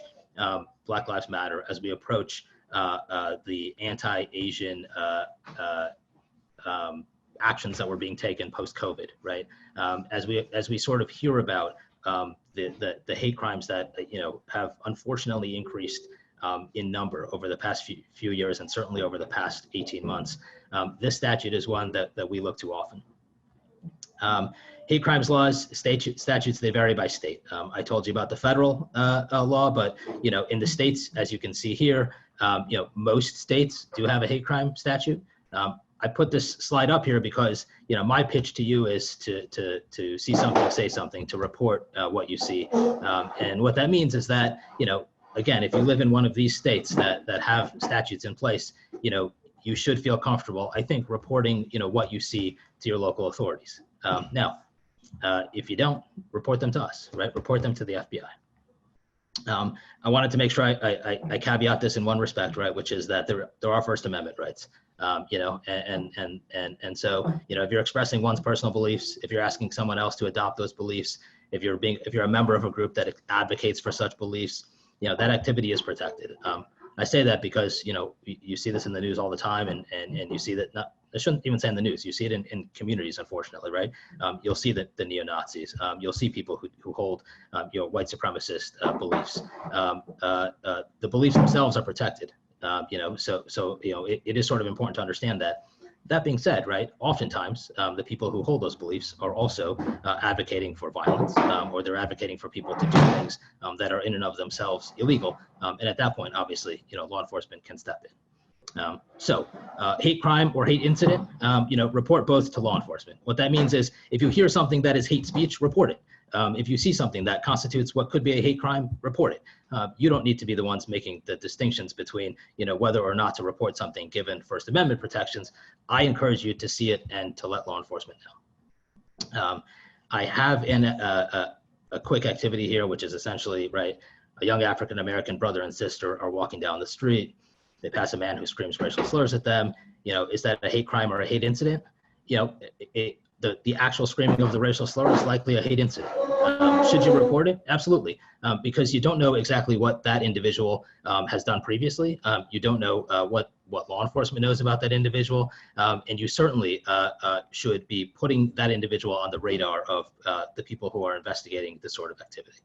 Black Lives Matter, as we approach the anti-Asian actions that were being taken post-COVID, right? As we sort of hear about the hate crimes that, you know, have unfortunately increased in number over the past few years, and certainly over the past 18 months, this statute is one that we look to often. Hate crimes laws, statutes, they vary by state. I told you about the federal law, but, you know, in the states, as you can see here, you know, most states do have a hate crime statute. I put this slide up here because, you know, my pitch to you is to see something, say something, to report what you see. And what that means is that, you know, again, if you live in one of these states that have statutes in place, you know, you should feel comfortable, I think, reporting, you know, what you see to your local authorities. Now, if you don't, report them to us, right? Report them to the FBI. I wanted to make sure I caveat this in one respect, right, which is that there are First Amendment rights, you know, and so, you know, if you're expressing one's personal beliefs, if you're asking someone else to adopt those beliefs, if you're a member of a group that advocates for such beliefs, you know, that activity is protected. I say that because, you know, you see this in the news all the time, and you see that, not, I shouldn't even say in the news, you see it in communities, unfortunately, right? You'll see the neo-Nazis, you'll see people who hold, you know, white supremacist beliefs. The beliefs themselves are protected, you know, so you know, it is sort of important to understand that. That being said, right, oftentimes the people who hold those beliefs are also advocating for violence, or they're advocating for people to do things that are in and of themselves illegal. And at that point, obviously, you know, law enforcement can step in. So hate crime or hate incident, you know, report both to law enforcement. What that means is if you hear something that is hate speech, report it. If you see something that constitutes what could be a hate crime, report it. You don't need to be the ones making the distinctions between, you know, whether or not to report something given First Amendment protections. I encourage you to see it and to let law enforcement know. I have a quick activity here, which is essentially, right, a young African-American brother and sister are walking down the street. They pass a man who screams racial slurs at them. You know, is that a hate crime or a hate incident? You know, the actual screaming of the racial slur is likely a hate incident. Should you report it? Absolutely, because you don't know exactly what that individual has done previously. You don't know what law enforcement knows about that individual, and you certainly should be putting that individual on the radar of the people who are investigating this sort of activity.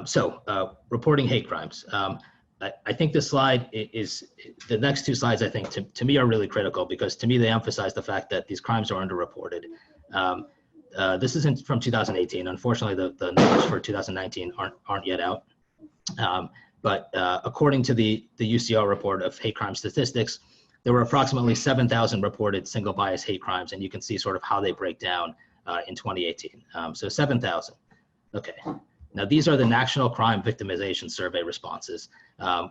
So reporting hate crimes. I think this slide is, the next two slides, I think, to me are really critical, because to me they emphasize the fact that these crimes are underreported. This isn't from 2018. Unfortunately, the numbers for 2019 aren't yet out. But according to the UCR report of hate crime statistics, there were approximately 7,000 reported single bias hate crimes, and you can see sort of how they break down in 2018. So 7,000. Okay. Now, these are the National Crime Victimization Survey responses,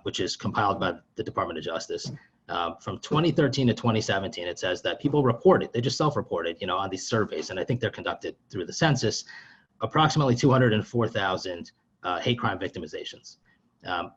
which is compiled by the Department of Justice. From 2013 to 2017, it says that people reported, they just self-reported, you know, on these surveys, and I think they're conducted through the census, approximately 204,000 hate crime victimizations.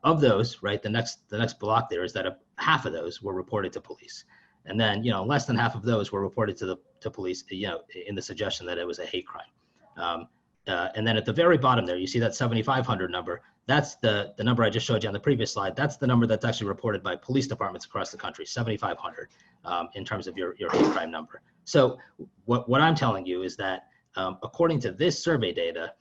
Of those, right, the next block there is that half of those were reported to police. And then, you know, less than half of those were reported to police, you know, in the suggestion that it was a hate crime. And then at the very bottom there, you see that 7,500 number. That's the number I just showed you on the previous slide. That's the number that's actually reported by police departments across the country, 7,500 in terms of your hate crime number. So what I'm telling you is that according to this survey data,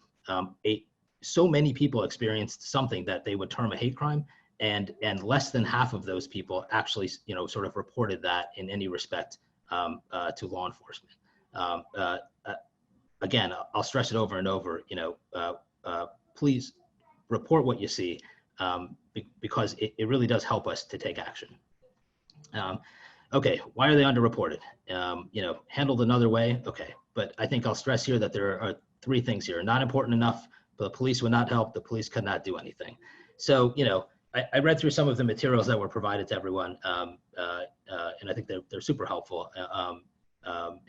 so many people experienced something that they would term a hate crime, and less than half of those people actually, you know, sort of reported that in any respect to law enforcement. Again, I'll stress it over and over, you know, please report what you see, because it really does help us to take action. Okay, why are they underreported? You know, handled another way, okay. But I think I'll stress here that there are three things here. Not important enough, the police would not help, the police could not do anything. So, you know, I read through some of the materials that were provided to everyone, and I think they're super helpful.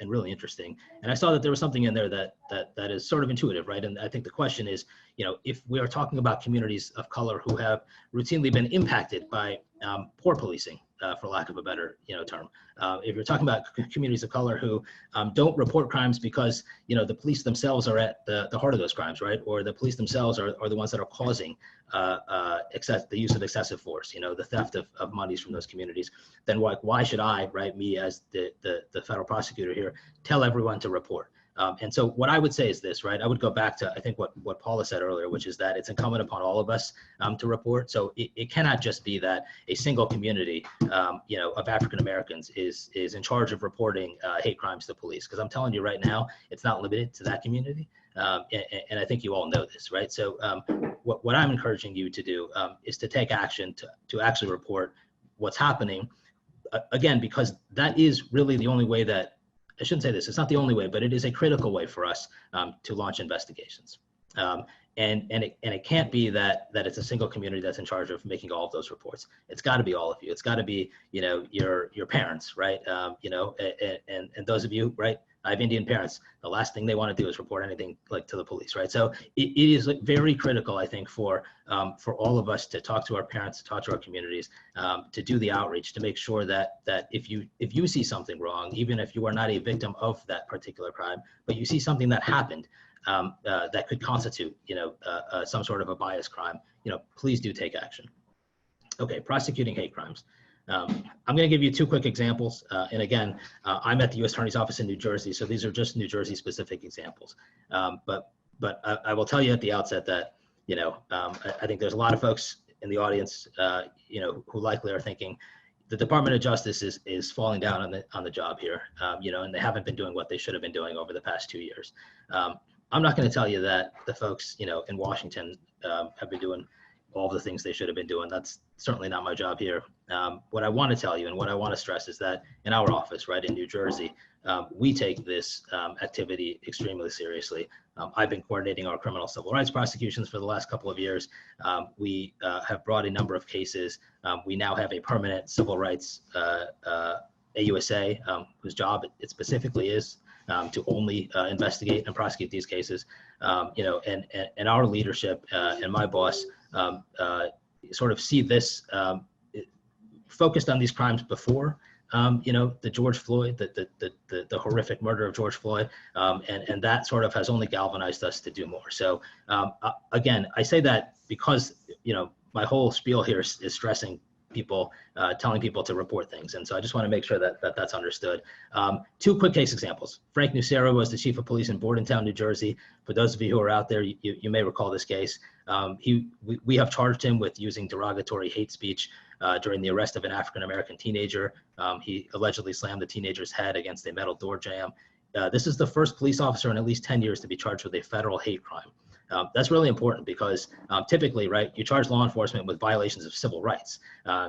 And really interesting. And I saw that there was something in there that is sort of intuitive, right? And I think the question is, you know, if we are talking about communities of color who have routinely been impacted by poor policing, for lack of a better, you know, term, if you're talking about communities of color who don't report crimes because, you know, the police themselves are at the heart of those crimes, right? Or the police themselves are the ones that are causing the use of excessive force, you know, the theft of monies from those communities, then why should I, right, me as the federal prosecutor here, tell everyone to report? And so what I would say is this, right? I would go back to, I think what Paula said earlier, which is that it's incumbent upon all of us to report. So it cannot just be that a single community, you know, of African Americans is in charge of reporting hate crimes to police. Because I'm telling you right now, it's not limited to that community. And I think you all know this, right? So what I'm encouraging you to do is to take action to actually report what's happening. again, because that is really the only way that, I shouldn't say this, it's not the only way, but it is a critical way for us to launch investigations. And it can't be that it's a single community that's in charge of making all of those reports. It's got to be all of you. It's got to be, you know, your parents, right? You know, and those of you, right? I have Indian parents. The last thing they want to do is report anything like to the police, right? So it is very critical, I think, for all of us to talk to our parents, to talk to our communities, to do the outreach, to make sure that if you see something wrong, even if you are not a victim of that particular crime, but you see something that happened that could constitute, you know, some sort of a bias crime, you know, please do take action. Okay, prosecuting hate crimes. I'm going to give you two quick examples. And again, I'm at the U.S. Attorney's Office in New Jersey, so these are just New Jersey specific examples. But I will tell you at the outset that, you know, I think there's a lot of folks in the audience, you know, who likely are thinking the Department of Justice is falling down on the job here, you know, and they haven't been doing what they should have been doing over the past 2 years. I'm not going to tell you that the folks, you know, in Washington have been doing all the things they should have been doing. That's certainly not my job here. What I want to tell you and what I want to stress is that in our office, right, in New Jersey, we take this activity extremely seriously. I've been coordinating our criminal civil rights prosecutions for the last couple of years. We have brought a number of cases. We now have a permanent civil rights AUSA, whose job it specifically is to only investigate and prosecute these cases. You know, and our leadership and my boss sort of see this focused on these crimes before, you know, the George Floyd, the horrific murder of George Floyd, and that sort of has only galvanized us to do more. So again, I say that because, you know, my whole spiel here is stressing people, telling people to report things. And so I just want to make sure that that's understood. Two quick case examples. Frank Nucera was the chief of police in Bordentown, New Jersey. For those of you who are out there, you may recall this case. We have charged him with using derogatory hate speech during the arrest of an African-American teenager. He allegedly slammed the teenager's head against a metal door jamb. This is the first police officer in at least 10 years to be charged with a federal hate crime. That's really important because typically, right, you charge law enforcement with violations of civil rights.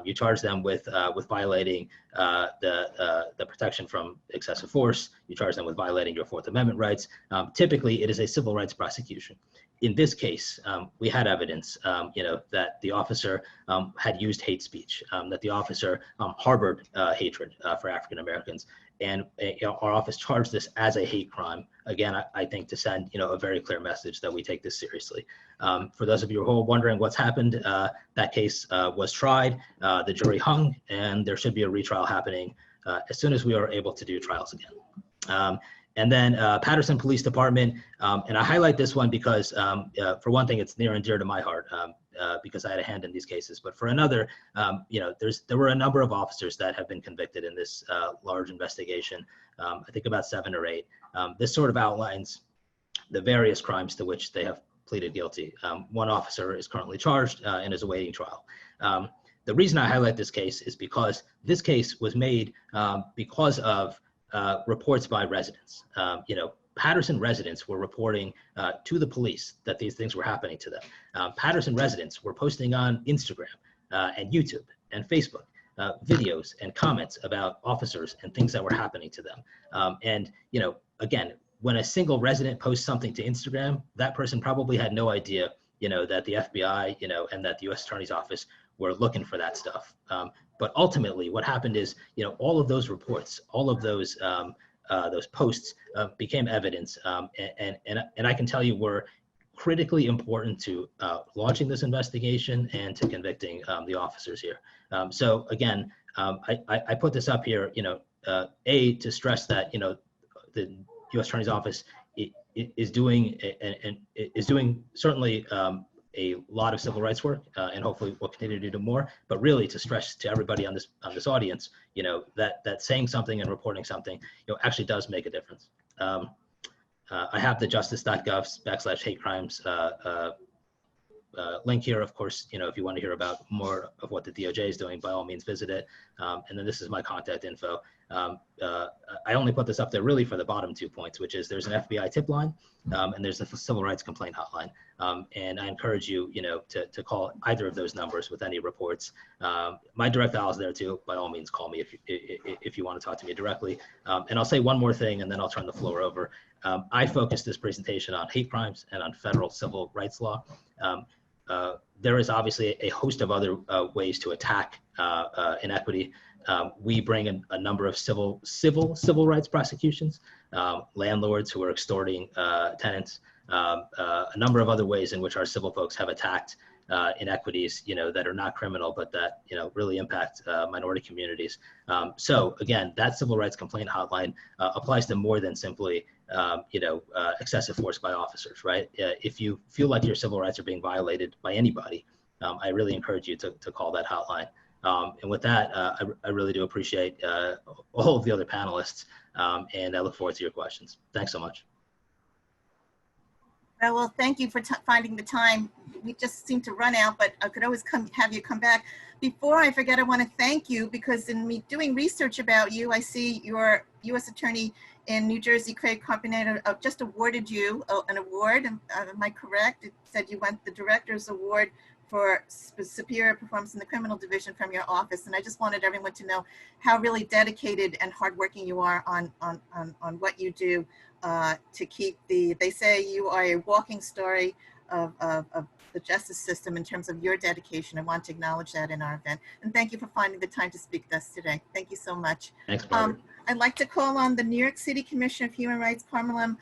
You charge them with violating the protection from excessive force. You charge them with violating your Fourth Amendment rights. Typically, it is a civil rights prosecution. In this case, we had evidence, you know, that the officer had used hate speech, that the officer harbored hatred for African Americans. And you know, our office charged this as a hate crime. Again, I think to send, you know, a very clear message that we take this seriously. For those of you who are wondering what's happened, that case was tried, the jury hung, and there should be a retrial happening as soon as we are able to do trials again. And then Patterson Police Department, and I highlight this one because for one thing, it's near and dear to my heart because I had a hand in these cases. But for another, you know, there were a number of officers that have been convicted in this large investigation. I think about 7 or 8. This sort of outlines the various crimes to which they have pleaded guilty. One officer is currently charged and is awaiting trial. The reason I highlight this case is because this case was made because of reports by residents. You know, Patterson residents were reporting to the police that these things were happening to them. Patterson residents were posting on Instagram and YouTube and Facebook videos and comments about officers and things that were happening to them. And, you know, again, when a single resident posts something to Instagram, that person probably had no idea, you know, that the FBI, you know, and that the U.S. Attorney's Office were looking for that stuff. But ultimately, what happened is, you know, all of those reports, all of those posts became evidence, and I can tell you were critically important to launching this investigation and to convicting the officers here. So again, I put this up here, you know, to stress that, you know, the U.S. Attorney's Office is doing certainly a lot of civil rights work, and hopefully we'll continue to do more, but really to stress to everybody on this audience, you know, that saying something and reporting something, you know, actually does make a difference. I have the justice.gov/hate crimes link here. Of course, you know, if you want to hear about more of what the DOJ is doing, by all means visit it. And then this is my contact info. I only put this up there really for the bottom 2 points, which is there's an FBI tip line and there's a civil rights complaint hotline. And I encourage you, to call either of those numbers with any reports. My direct dial is there too. By all means, call me if you want to talk to me directly. And I'll say one more thing, and then I'll turn the floor over. I focused this presentation on hate crimes and on federal civil rights law. There is obviously a host of other ways to attack inequity. We bring a number of civil rights prosecutions, landlords who are extorting tenants, a number of other ways in which our civil folks have attacked inequities, that are not criminal, but that, really impact minority communities. So again, that civil rights complaint hotline applies to more than simply, excessive force by officers, right? If you feel like your civil rights are being violated by anybody, I really encourage you to call that hotline. And with that, I really do appreciate all of the other panelists, and I look forward to your questions. Thanks so much. Well, thank you for finding the time. We just seem to run out, but I could always have you come back. Before I forget, I want to thank you, because in me doing research about you, I see your U.S. Attorney in New Jersey, Craig Carmelyn, just awarded you an award. Am I correct? It said you won the Director's Award for superior performance in the criminal division from your office. And I just wanted everyone to know how really dedicated and hardworking you are on what you do to keep they say you are a walking story of the justice system in terms of your dedication. I want to acknowledge that in our event. And thank you for finding the time to speak to us today. Thank you so much. Thanks, Margaret. I'd like to call on the New York City Commissioner of Human Rights, Carmelyn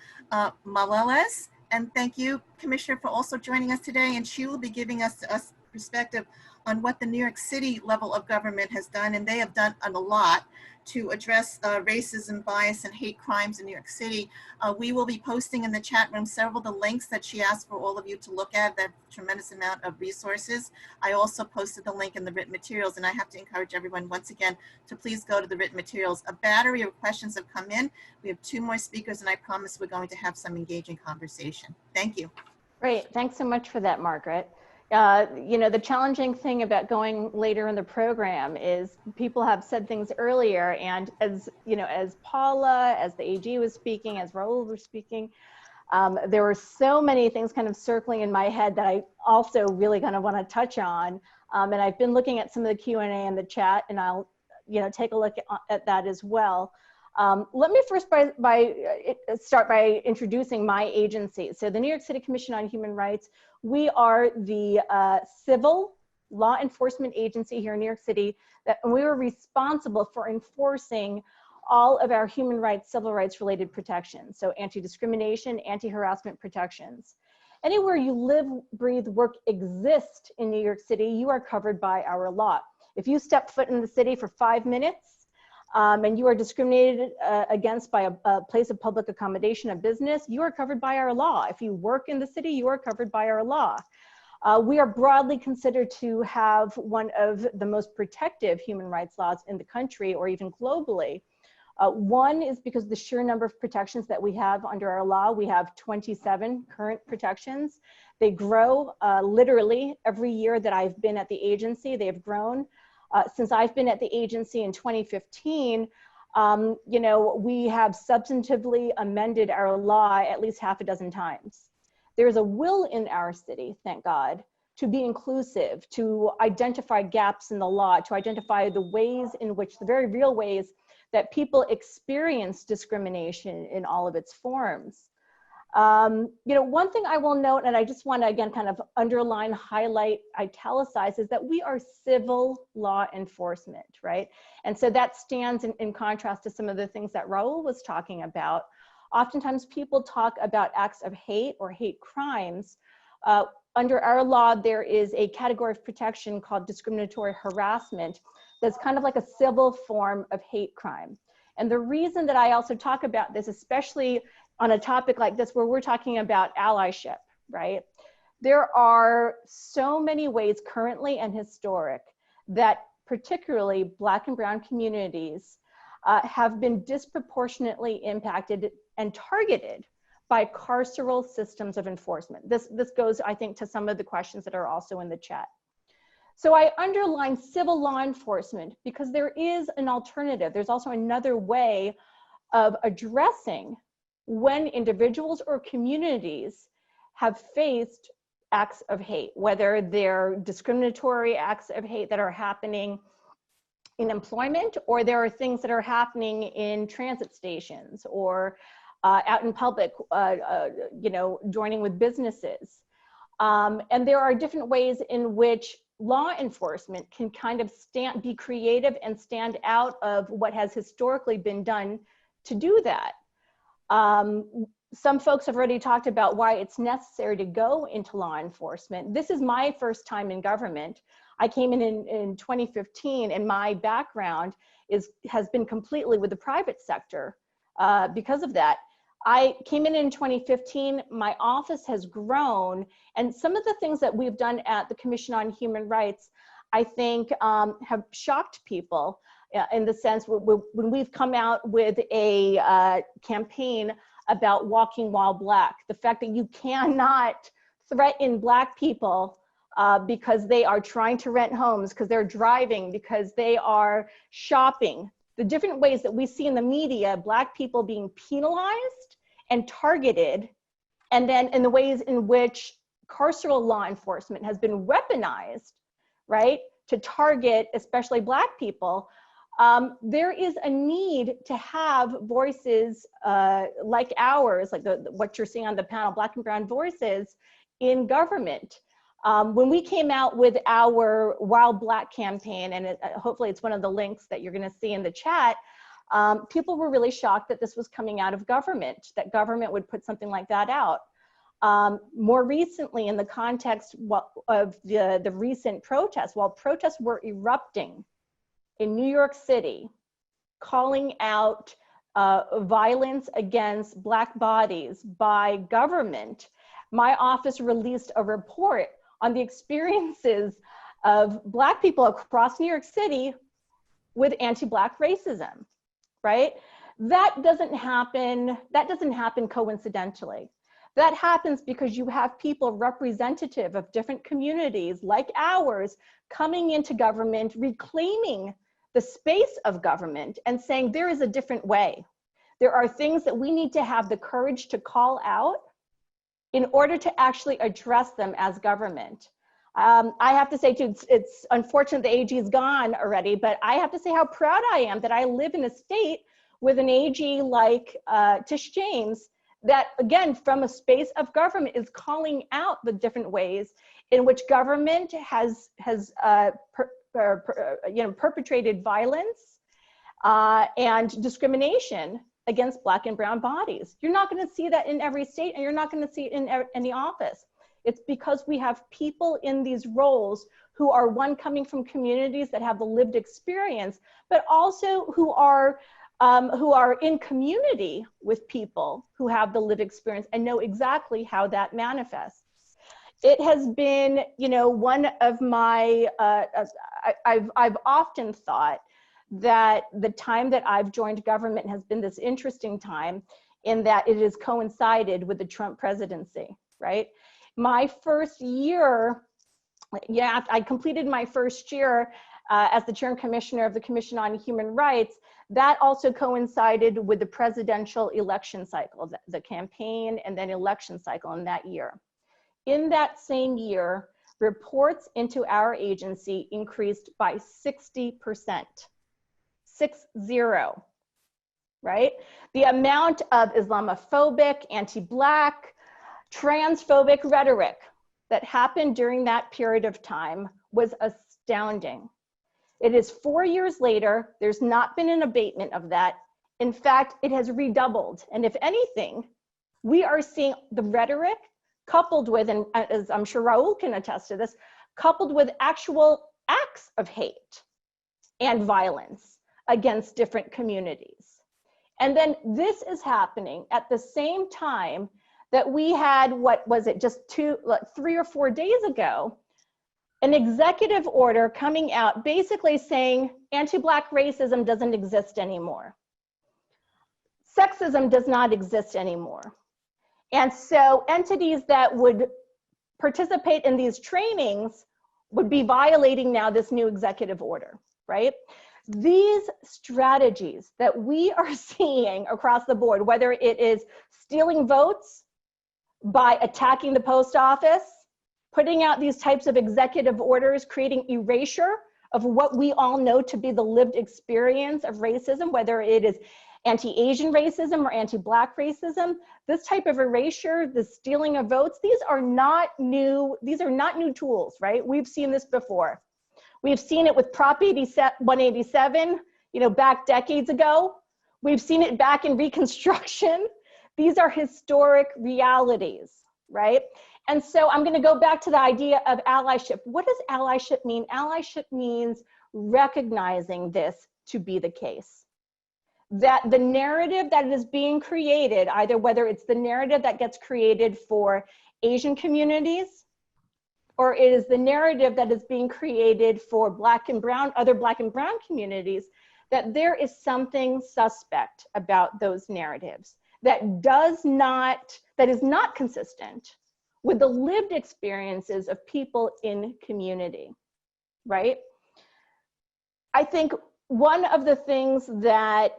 Malalis. And thank you, Commissioner, for also joining us today. And she will be giving us perspective on what the New York City level of government has done. And they have done a lot to address racism, bias, and hate crimes in New York City. We will be posting in the chat room several of the links that she asked for all of you to look at, that tremendous amount of resources. I also posted the link in the written materials, and I have to encourage everyone once again to please go to the written materials. A battery of questions have come in. We have 2 more speakers, and I promise we're going to have some engaging conversation. Thank you. Great, thanks so much for that, Margaret. The challenging thing about going later in the program is people have said things earlier, and as Paula, as the AG was speaking, as Rahul was speaking, there were so many things kind of circling in my head that I also really kind of want to touch on. And I've been looking at some of the Q&A in the chat, and I'll take a look at that as well. Let me first start by introducing my agency. So the New York City Commission on Human Rights, we are the civil law enforcement agency here in New York City, and we are responsible for enforcing all of our human rights, civil rights related protections. So anti-discrimination, anti-harassment protections. Anywhere you live, breathe, work, exist in New York City, you are covered by our law. If you step foot in the city for 5 minutes, and you are discriminated against by a place of public accommodation, a business, you are covered by our law. If you work in the city, you are covered by our law. We are broadly considered to have one of the most protective human rights laws in the country, or even globally. One is because of the sheer number of protections that we have under our law. We have 27 current protections. They grow literally every year that I've been at the agency. They have grown. Since I've been at the agency in 2015, we have substantively amended our law at least half a dozen times. There's a will in our city, thank God, to be inclusive, to identify gaps in the law, to identify the ways in which, the very real ways that people experience discrimination in all of its forms. One thing I will note, and I just want to again kind of underline, highlight, italicize, is that we are civil law enforcement, right? And so that stands in contrast to some of the things that Rahul was talking about. Oftentimes people talk about acts of hate or hate crimes. Under our law, there is a category of protection called discriminatory harassment that's kind of like a civil form of hate crime. And the reason that I also talk about this, especially on a topic like this where we're talking about allyship, right? There are so many ways currently and historic that particularly Black and brown communities have been disproportionately impacted and targeted by carceral systems of enforcement. This goes, I think, to some of the questions that are also in the chat. So I underline civil law enforcement because there is an alternative. There's also another way of addressing when individuals or communities have faced acts of hate, whether they're discriminatory acts of hate that are happening in employment, or there are things that are happening in transit stations or out in public, joining with businesses. And there are different ways in which law enforcement can kind of be creative and stand out of what has historically been done to do that. Some folks have already talked about why it's necessary to go into law enforcement. This is my first time in government. I came in 2015, and my background has been completely with the private sector because of that. I came in 2015, my office has grown, and some of the things that we've done at the Commission on Human Rights, I think have shocked people in the sense when we've come out with a campaign about walking while Black, the fact that you cannot threaten Black people because they are trying to rent homes, because they're driving, because they are shopping. The different ways that we see in the media, Black people being penalized and targeted, and then in the ways in which carceral law enforcement has been weaponized, right, to target especially Black people, there is a need to have voices like ours, like what you're seeing on the panel, Black and Brown voices in government. When we came out with our Wild Black campaign, and hopefully it's one of the links that you're going to see in the chat, people were really shocked that this was coming out of government, that government would put something like that out. More recently, in the context of the recent protests, while protests were erupting in New York City, calling out violence against Black bodies by government, my office released a report on the experiences of Black people across New York City with anti-Black racism, right? That doesn't happen coincidentally. That happens because you have people representative of different communities like ours coming into government, reclaiming the space of government and saying there is a different way. There are things that we need to have the courage to call out in order to actually address them as government. I have to say too, it's unfortunate the AG is gone already, but I have to say how proud I am that I live in a state with an AG like Tish James, that again, from a space of government is calling out the different ways in which government has perpetrated violence and discrimination against Black and Brown bodies. You're not going to see that in every state, and you're not going to see it in any office. It's because we have people in these roles who are, one, coming from communities that have the lived experience, but also who are in community with people who have the lived experience and know exactly how that manifests. It has been, one of my, I've often thought that the time that I've joined government has been this interesting time in that it has coincided with the Trump presidency, right? My first year, I completed my first year as the chair and commissioner of the Commission on Human Rights. That also coincided with the presidential election cycle, the campaign and then election cycle in that year. In that same year, reports into our agency increased by 60%. 60, right? The amount of Islamophobic, anti-Black, transphobic rhetoric that happened during that period of time was astounding. It is 4 years later, there's not been an abatement of that. In fact, it has redoubled. And if anything, we are seeing the rhetoric coupled with, and as I'm sure Rahul can attest to this, coupled with actual acts of hate and violence against different communities. And then this is happening at the same time that we had, what was it, just 3 or 4 days ago, an executive order coming out basically saying anti-Black racism doesn't exist anymore. Sexism does not exist anymore. And so entities that would participate in these trainings would be violating now this new executive order, right? These strategies that we are seeing across the board, whether it is stealing votes by attacking the post office, putting out these types of executive orders, creating erasure of what we all know to be the lived experience of racism, whether it is anti-Asian racism or anti-Black racism, this type of erasure, the stealing of votes, these are not new tools, right? We've seen this before. We've seen it with Prop 187, back decades ago. We've seen it back in Reconstruction. These are historic realities, right? And so I'm going to go back to the idea of allyship. What does allyship mean? Allyship means recognizing this to be the case. That the narrative that is being created, either whether it's the narrative that gets created for Asian communities, or it is the narrative that is being created for other Black and Brown communities, that there is something suspect about those narratives that is not consistent with the lived experiences of people in community, right? I think one of the things that,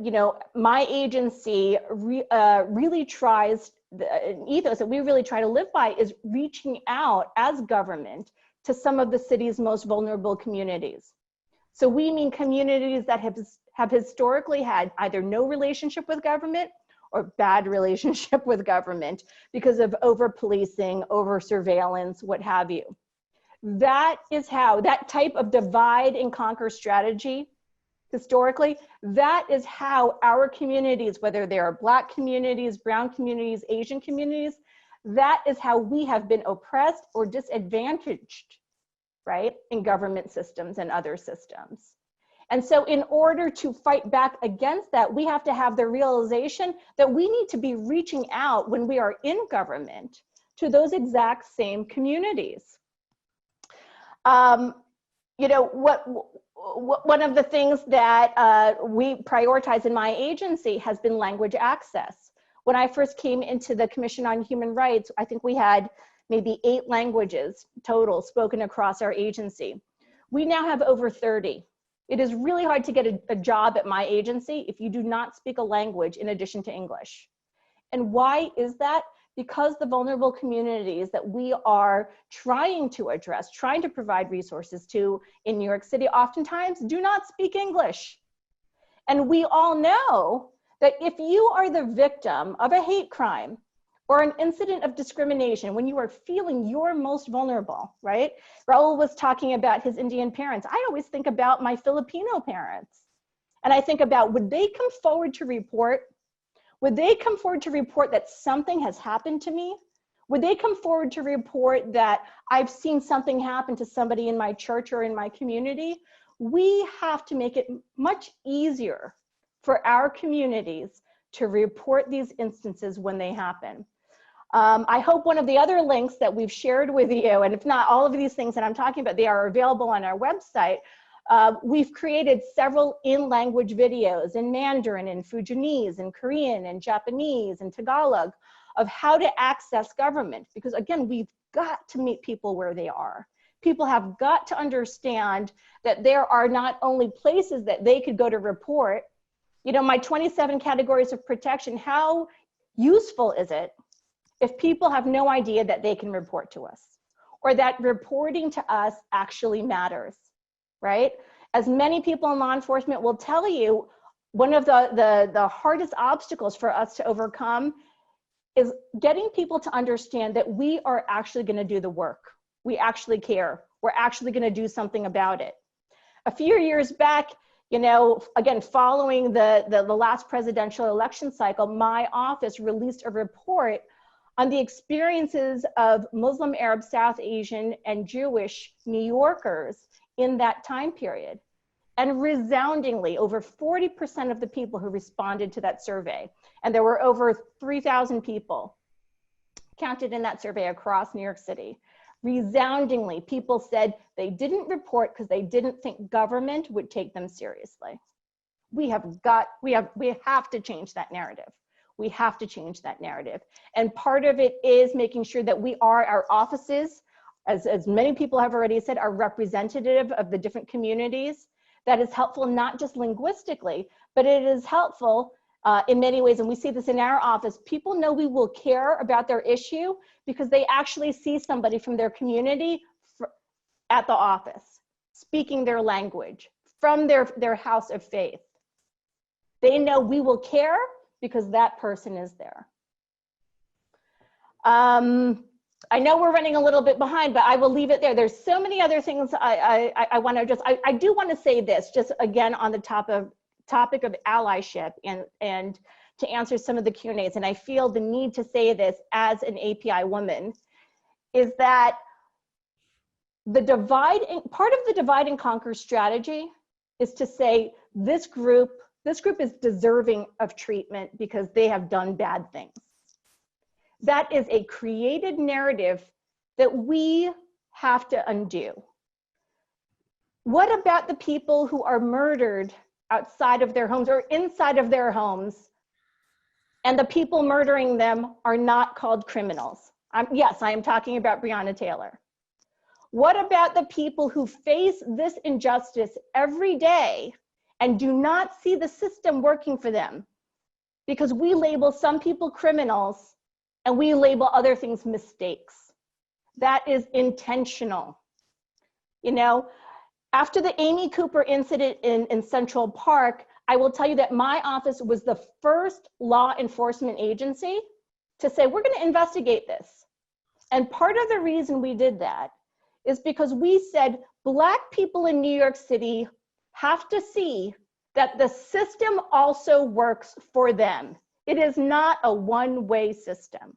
my agency really tries, an ethos that we really try to live by is reaching out as government to some of the city's most vulnerable communities. So we mean communities that have historically had either no relationship with government or bad relationship with government because of over-policing, over-surveillance, what have you. That is how, that type of divide and conquer strategy, historically, that is how our communities, whether they are Black communities, Brown communities, Asian communities, that is how we have been oppressed or disadvantaged, right, in government systems and other systems. And so in order to fight back against that, we have to have the realization that we need to be reaching out when we are in government to those exact same communities. One of the things that we prioritize in my agency has been language access. When I first came into the Commission on Human Rights, I think we had maybe 8 languages total spoken across our agency. We now have over 30. It is really hard to get a job at my agency if you do not speak a language in addition to English. And why is that? Because the vulnerable communities that we are trying to address, trying to provide resources to in New York City, oftentimes do not speak English. And we all know that if you are the victim of a hate crime or an incident of discrimination, when you are feeling you're most vulnerable, right? Rahul was talking about his Indian parents. I always think about my Filipino parents. And I think about, would they come forward to report? Would they come forward to report that something has happened to me? Would they come forward to report that I've seen something happen to somebody in my church or in my community? We have to make it much easier for our communities to report these instances when they happen. I hope one of the other links that we've shared with you, and if not all of these things that I'm talking about, they are available on our website. We've created several in-language videos in Mandarin, in Fujianese, in Korean, and Japanese, and Tagalog of how to access government. Because again, we've got to meet people where they are. People have got to understand that there are not only places that they could go to report. My 27 categories of protection, how useful is it if people have no idea that they can report to us or that reporting to us actually matters? Right? As many people in law enforcement will tell you, one of the hardest obstacles for us to overcome is getting people to understand that we are actually going to do the work. We actually care. We're actually going to do something about it. A few years back, again, following the last presidential election cycle, my office released a report on the experiences of Muslim, Arab, South Asian, and Jewish New Yorkers in that time period. And resoundingly, over 40% of the people who responded to that survey, and there were over 3,000 people counted in that survey across New York City, resoundingly, people said they didn't report because they didn't think government would take them seriously. We have to change that narrative. We have to change that narrative. And part of it is making sure that our offices as many people have already said, are representative of the different communities. That is helpful, not just linguistically, but it is helpful in many ways. And we see this in our office. People know we will care about their issue because they actually see somebody from their community at the office, speaking their language from their house of faith. They know we will care because that person is there. I know we're running a little bit behind, but I will leave it there. There's so many other things I want to just, I do want to say this, just again on the topic of allyship and to answer some of the Q&As, and I feel the need to say this as an API woman, is that part of the divide and conquer strategy is to say this group is deserving of treatment because they have done bad things. That is a created narrative that we have to undo. What about the people who are murdered outside of their homes or inside of their homes, and the people murdering them are not called criminals? Yes, I am talking about Breonna Taylor. What about the people who face this injustice every day and do not see the system working for them? Because we label some people criminals and we label other things mistakes. That is intentional. You know, after the Amy Cooper incident in Central Park, I will tell you that my office was the first law enforcement agency to say, we're gonna investigate this. And part of the reason we did that is because we said, Black people in New York City have to see that the system also works for them. It is not a one-way system.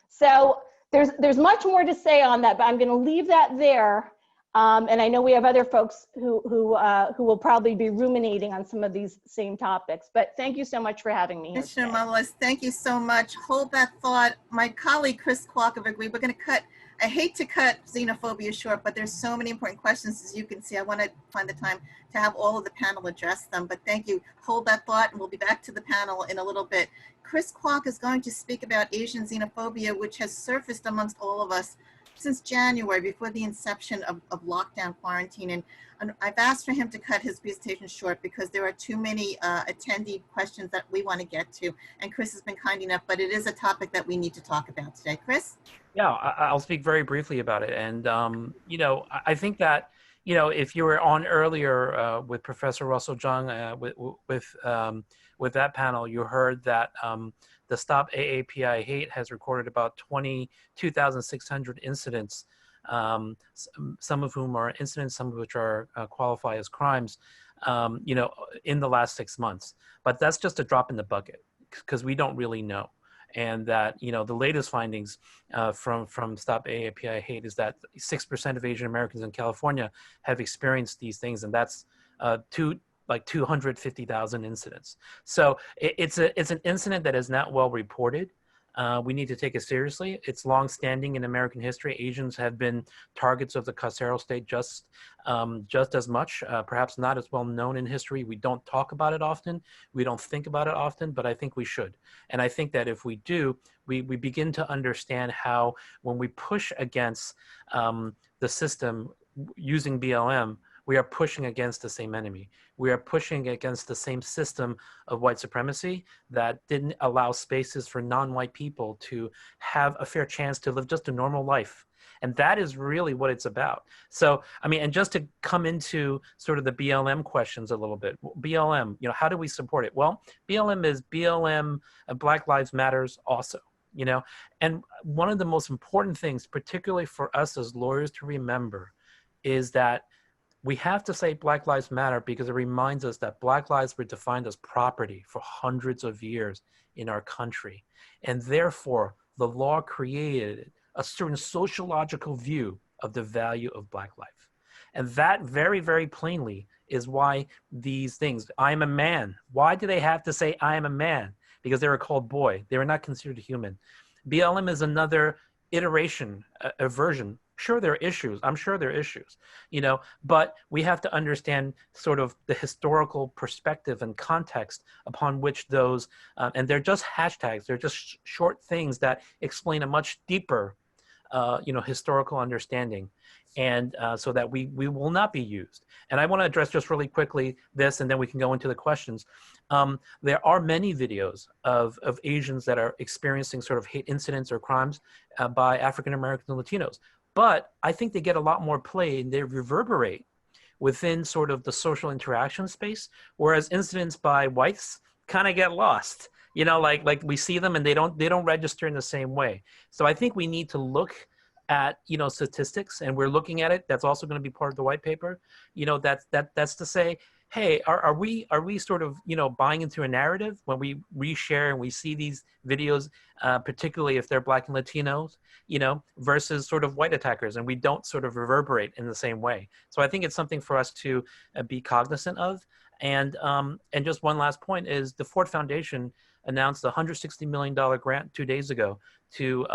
So there's much more to say on that, but I'm gonna leave that there. And I know we have other folks who will probably be ruminating on some of these same topics, but thank you so much for having me here today. Mr. Malalis, thank you so much. Hold that thought. My colleague, Chris Kwok of Agree, we're gonna cut, I hate to cut xenophobia short, but there's so many important questions, as you can see. I wanna find the time to have all of the panel address them, but thank you. Hold that thought, and we'll be back to the panel in a little bit. Chris Kwok is going to speak about Asian xenophobia, which has surfaced amongst all of us since January, before the inception of lockdown quarantine. And I've asked for him to cut his presentation short because there are too many attendee questions that we want to get to. And Chris has been kind enough, but it is a topic that we need to talk about today. Chris? Yeah, I'll speak very briefly about it. And, you know, I think that, you know, if you were on earlier with Professor Russell Jung with that panel, you heard that the Stop AAPI Hate has recorded about 22,600 incidents, some of whom are incidents, some of which are qualify as crimes, you know, in the last 6 months. But that's just a drop in the bucket because we don't really know. And that, you know, the latest findings from Stop AAPI Hate is that 6% of Asian Americans in California have experienced these things, and that's like 250,000 incidents. So it's an incident that is not well reported. We need to take it seriously. It's long-standing in American history. Asians have been targets of the carceral state just as much, perhaps not as well known in history. We don't talk about it often. We don't think about it often, but I think we should. And I think that if we do, we begin to understand how when we push against the system using BLM, we are pushing against the same enemy. We are pushing against the same system of white supremacy that didn't allow spaces for non-white people to have a fair chance to live just a normal life. And that is really what it's about. So, I mean, and just to come into sort of the BLM questions a little bit, BLM, you know, how do we support it? Well, BLM is BLM, Black Lives Matters also, you know, and one of the most important things, particularly for us as lawyers to remember, is that we have to say Black Lives Matter because it reminds us that Black lives were defined as property for hundreds of years in our country. And therefore, the law created a certain sociological view of the value of Black life. And that very, very plainly is why these things, I am a man. Why do they have to say I am a man? Because they were called boy. They were not considered human. BLM is another iteration, a version. Sure, there are issues. I'm sure there are issues, you know, but we have to understand sort of the historical perspective and context upon which those, and they're just hashtags. They're just short things that explain a much deeper historical understanding, and so that we will not be used. And I want to address just really quickly this, and then we can go into the questions. There are many videos of Asians that are experiencing sort of hate incidents or crimes by African Americans and Latinos, but I think they get a lot more play and they reverberate within sort of the social interaction space, whereas incidents by whites kind of get lost. Like we see them and they don't register in the same way. So I think we need to look at statistics, and we're looking at it. That's also going to be part of the white paper. That's to say, hey, are we sort of buying into a narrative when we reshare and we see these videos, particularly if they're Black and Latinos, versus sort of white attackers, and we don't sort of reverberate in the same way. So I think it's something for us to be cognizant of. And just one last point is the Ford Foundation announced a $160 million grant 2 days ago to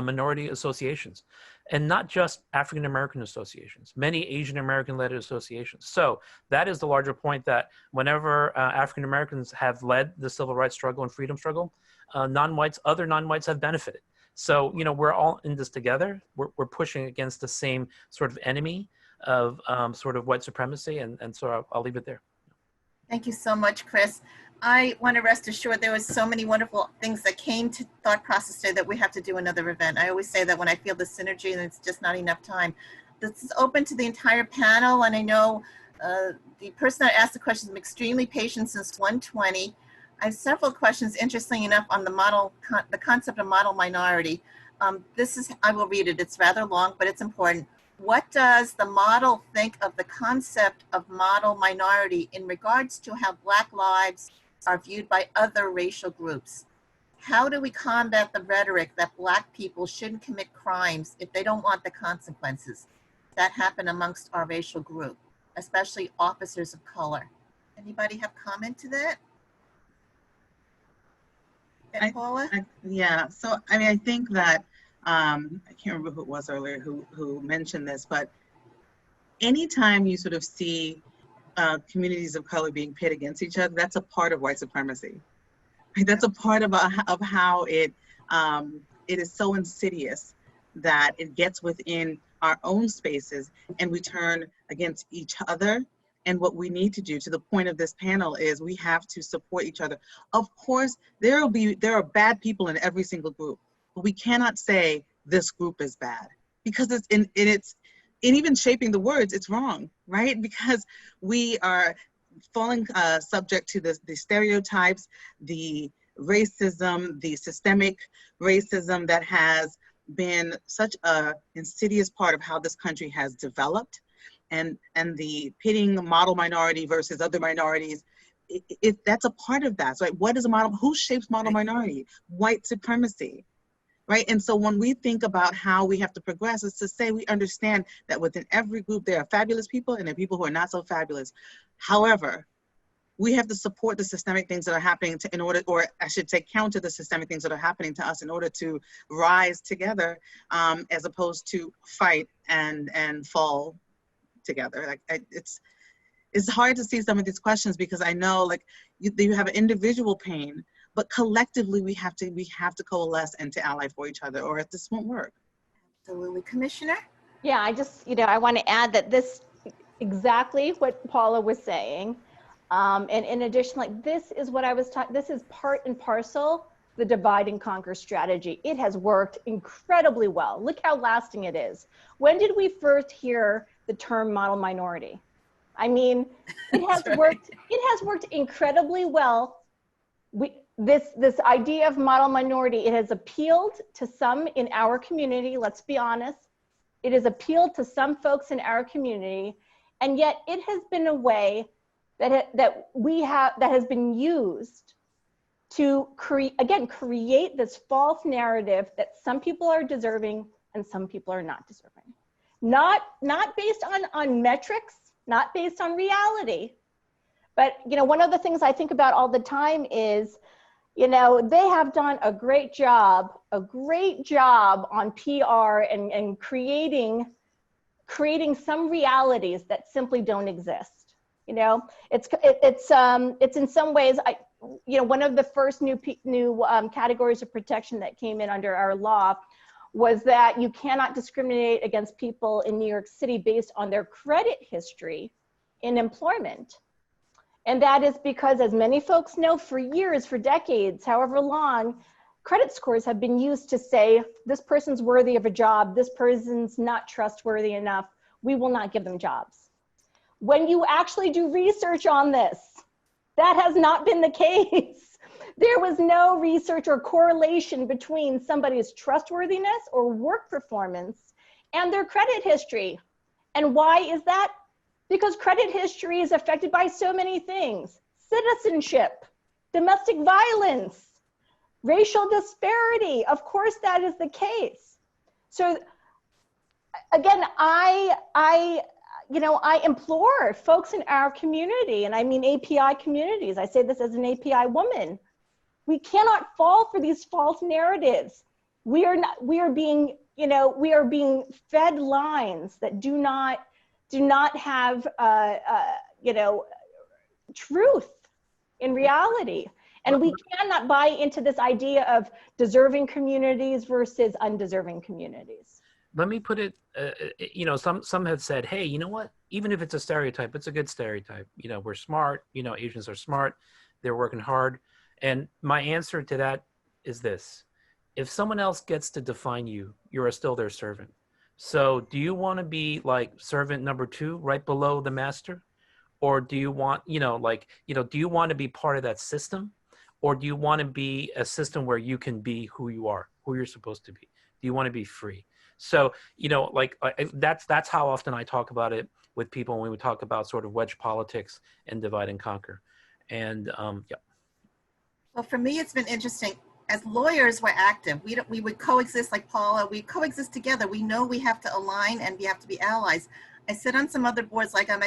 minority associations, and not just African American associations, many Asian American led associations. So that is the larger point, that whenever African Americans have led the civil rights struggle and freedom struggle, other non-whites have benefited. So, we're all in this together. We're pushing against the same sort of enemy of sort of white supremacy. And so I'll leave it there. Thank you so much, Chris. I want to rest assured there was so many wonderful things that came to thought process today that we have to do another event. I always say that when I feel the synergy and it's just not enough time. This is open to the entire panel, and I know the person that asked the question has been extremely patient since 1:20. I have several questions, interestingly enough, on the concept of model minority. I will read it, it's rather long, but it's important. What does the model think of the concept of model minority in regards to how Black lives are viewed by other racial groups? How do we combat the rhetoric that Black people shouldn't commit crimes if they don't want the consequences that happen amongst our racial group, especially officers of color? Anybody have comment to that? Paula? Yeah, so I think that, I can't remember who it was earlier who mentioned this, but anytime you sort of see communities of color being pit against each other, that's a part of white supremacy. Right? That's a part of how it is so insidious that it gets within our own spaces and we turn against each other. And what we need to do, to the point of this panel, is we have to support each other. Of course, there are bad people in every single group, but we cannot say this group is bad, because it's in even shaping the words, it's wrong, right? Because we are falling subject to the stereotypes, the racism, the systemic racism that has been such an insidious part of how this country has developed. And the pitting model minority versus other minorities, that's a part of that. So what is a model? Who shapes model minority? White supremacy, right? And so when we think about how we have to progress, it's to say we understand that within every group there are fabulous people and there are people who are not so fabulous. However, we have to support the systemic things that are happening counter the systemic things that are happening to us in order to rise together, as opposed to fight and fall together. It's hard to see some of these questions because I know you have an individual pain, but collectively we have to coalesce and to ally for each other, or this won't work. Absolutely. Commissioner? Yeah, I just, I want to add that this exactly what Paula was saying. And in addition, this is what I was talking, this is part and parcel the divide and conquer strategy. It has worked incredibly well. Look how lasting it is. When did we first hear the term model minority? I mean, it has worked. It has worked incredibly well. This idea of model minority, it has appealed to some in our community. Let's be honest. It has appealed to some folks in our community, and yet it has been a way that has been used to create this false narrative that some people are deserving and some people are not deserving. Not based on metrics, not based on reality. But one of the things I think about all the time is, they have done a great job on PR and creating some realities that simply don't exist. It's in some ways, one of the first new categories of protection that came in under our law was that you cannot discriminate against people in New York City based on their credit history in employment. And that is because, as many folks know, for years, for decades, however long, credit scores have been used to say, this person's worthy of a job, this person's not trustworthy enough, we will not give them jobs. When you actually do research on this, that has not been the case. There was no research or correlation between somebody's trustworthiness or work performance and their credit history. And why is that? Because credit history is affected by so many things: citizenship, domestic violence, racial disparity. Of course, that is the case. So again, I implore folks in our community, and I mean API communities, I say this as an API woman, we cannot fall for these false narratives. We are being fed lines that do not have truth in reality. And we cannot buy into this idea of deserving communities versus undeserving communities. Let me put it, some have said, hey, you know what? Even if it's a stereotype, it's a good stereotype. We're smart, Asians are smart, they're working hard. And my answer to that is this: if someone else gets to define you, you're still their servant. So do you want to be like servant number 2 right below the master? Or do you want, do you want to be part of that system? Or do you want to be a system where you can be who you are, who you're supposed to be? Do you want to be free? So, that's how often I talk about it with people when we talk about sort of wedge politics and divide and conquer. And yeah. Well, for me, it's been interesting. As lawyers, we're active. We would coexist, like Paula, we coexist together. We know we have to align and we have to be allies. I sit on some other boards, like I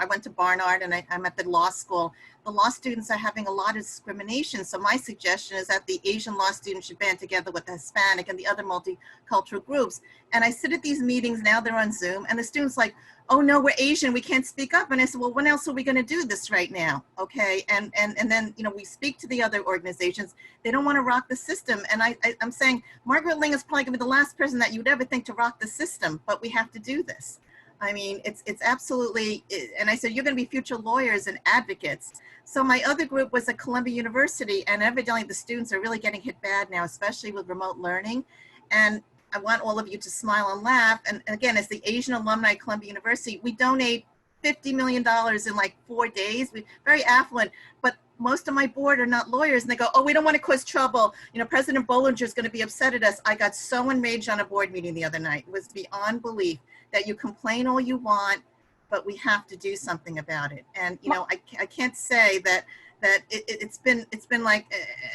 went to Barnard and I'm at the law school. The law students are having a lot of discrimination. So my suggestion is that the Asian law students should band together with the Hispanic and the other multicultural groups. And I sit at these meetings, now they're on Zoom, and the students like, oh no, we're Asian, we can't speak up. And I said, well, when else are we gonna do this right now? Okay, and then, we speak to the other organizations. They don't wanna rock the system. And I'm saying, Margaret Ling is probably gonna be the last person that you'd ever think to rock the system, but we have to do this. I mean, it's absolutely, and I said, you're going to be future lawyers and advocates. So my other group was at Columbia University, and evidently the students are really getting hit bad now, especially with remote learning. And I want all of you to smile and laugh. And again, as the Asian alumni at Columbia University, we donate $50 million in like 4 days. We're very affluent, but most of my board are not lawyers, and they go, oh, we don't want to cause trouble. President Bollinger is going to be upset at us. I got so enraged on a board meeting the other night. It was beyond belief that you complain all you want, but we have to do something about it. And, I can't say that it's been like,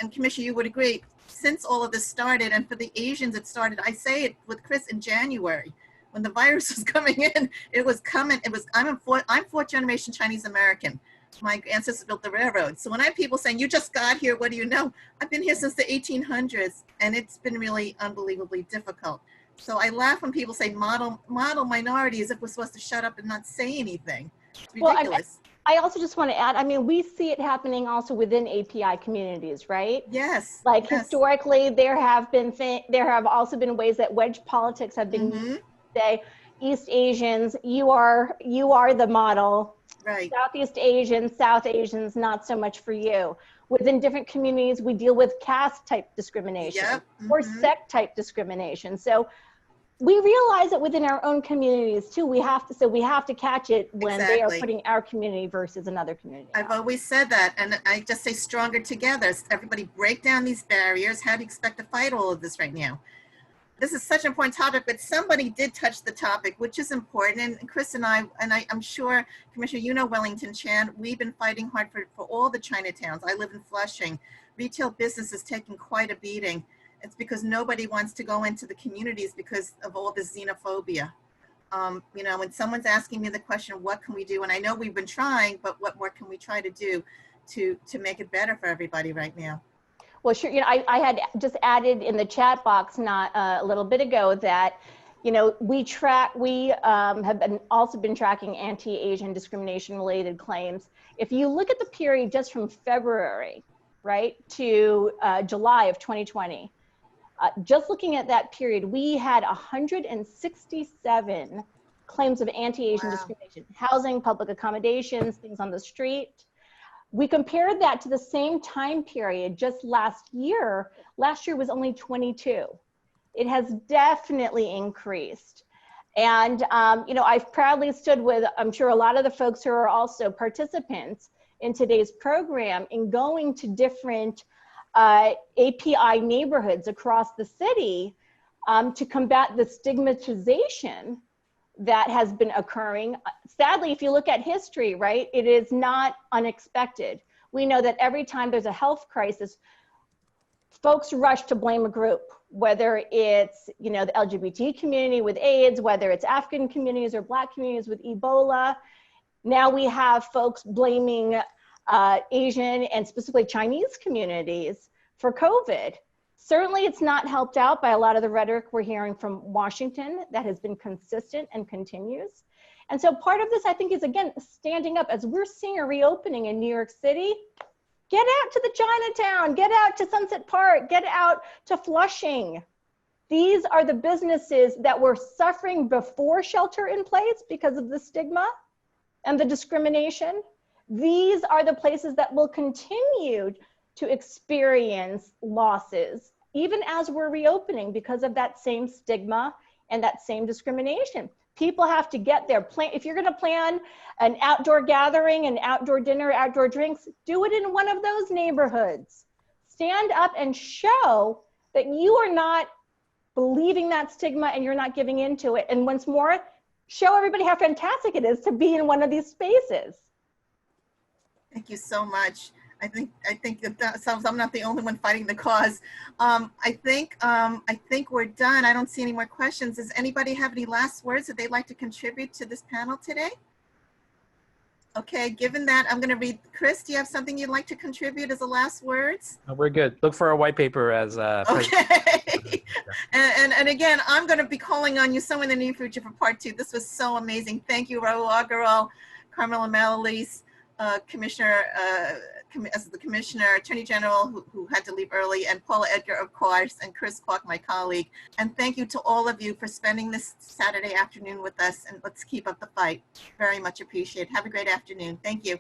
and Commissioner, you would agree, since all of this started, and for the Asians, it started, I say it with Chris in January, when the virus was coming in, it was coming. I'm fourth generation Chinese American. My ancestors built the railroad. So when I have people saying, you just got here, what do you know? I've been here since the 1800s, and it's been really unbelievably difficult. So I laugh when people say model minority, as if we're supposed to shut up and not say anything. It's ridiculous. Well, I also just want to add, we see it happening also within API communities, right? Yes. Like yes. Historically, there have also been ways that wedge politics have been say, East Asians, you are the model. Right. Southeast Asians, South Asians, not so much for you. Within different communities, we deal with caste type discrimination or sect type discrimination. So we realize that within our own communities too, we have to catch it when they are putting our community versus another community. I've always said that, and I just say stronger together. Everybody break down these barriers. How do you expect to fight all of this right now? This is such an important topic, but somebody did touch the topic, which is important. And Chris and I'm sure, Commissioner, Wellington Chan, we've been fighting hard for all the Chinatowns. I live in Flushing. Retail business is taking quite a beating. It's because nobody wants to go into the communities because of all this xenophobia. When someone's asking me the question, what can we do? And I know we've been trying, but what more can we try to do to make it better for everybody right now? Well, sure. I had just added in the chat box not a little bit ago that, we have also been tracking anti-Asian discrimination related claims. If you look at the period just from February, right, to July of 2020, Just looking at that period, we had 167 claims of anti-Asian discrimination, housing, public accommodations, things on the street. We compared that to the same time period just last year. Last year was only 22. It has definitely increased. And, you know, I've proudly stood with, I'm sure a lot of the folks who are also participants in today's program in going to different API neighborhoods across the city to combat the stigmatization that has been occurring. Sadly, if you look at history, right, it is not unexpected. We know that every time there's a health crisis, folks rush to blame a group, whether it's, you know, the LGBT community with AIDS, whether it's African communities or Black communities with Ebola. Now we have folks blaming Asian and specifically Chinese communities for COVID. Certainly it's not helped out by a lot of the rhetoric we're hearing from Washington that has been consistent and continues. And so part of this, I think, is again, standing up as we're seeing a reopening in New York City. Get out to the Chinatown, get out to Sunset Park, get out to Flushing. These are the businesses that were suffering before shelter in place because of the stigma and the discrimination. These are the places that will continue to experience losses, even as we're reopening because of that same stigma and that same discrimination. People have to get there. If you're gonna plan an outdoor gathering, an outdoor dinner, outdoor drinks, do it in one of those neighborhoods. Stand up and show that you are not believing that stigma and you're not giving into it. And once more, show everybody how fantastic it is to be in one of these spaces. Thank you so much. I think that sounds, I'm not the only one fighting the cause. I think we're done. I don't see any more questions. Does anybody have any last words that they'd like to contribute to this panel today? Okay, given that, I'm going to read. Chris, do you have something you'd like to contribute as the last words? We're good. Look for our white paper as okay. And again, I'm going to be calling on you somewhere in the near future for part 2. This was so amazing. Thank you, Rahul, Agarwal, Carmelyn, Malalis, Commissioner, as the Commissioner, Attorney General who had to leave early, and Paula Edgar, of course, and Chris Kwok, my colleague. And thank you to all of you for spending this Saturday afternoon with us, and let's keep up the fight. Very much appreciated. Have a great afternoon. Thank you.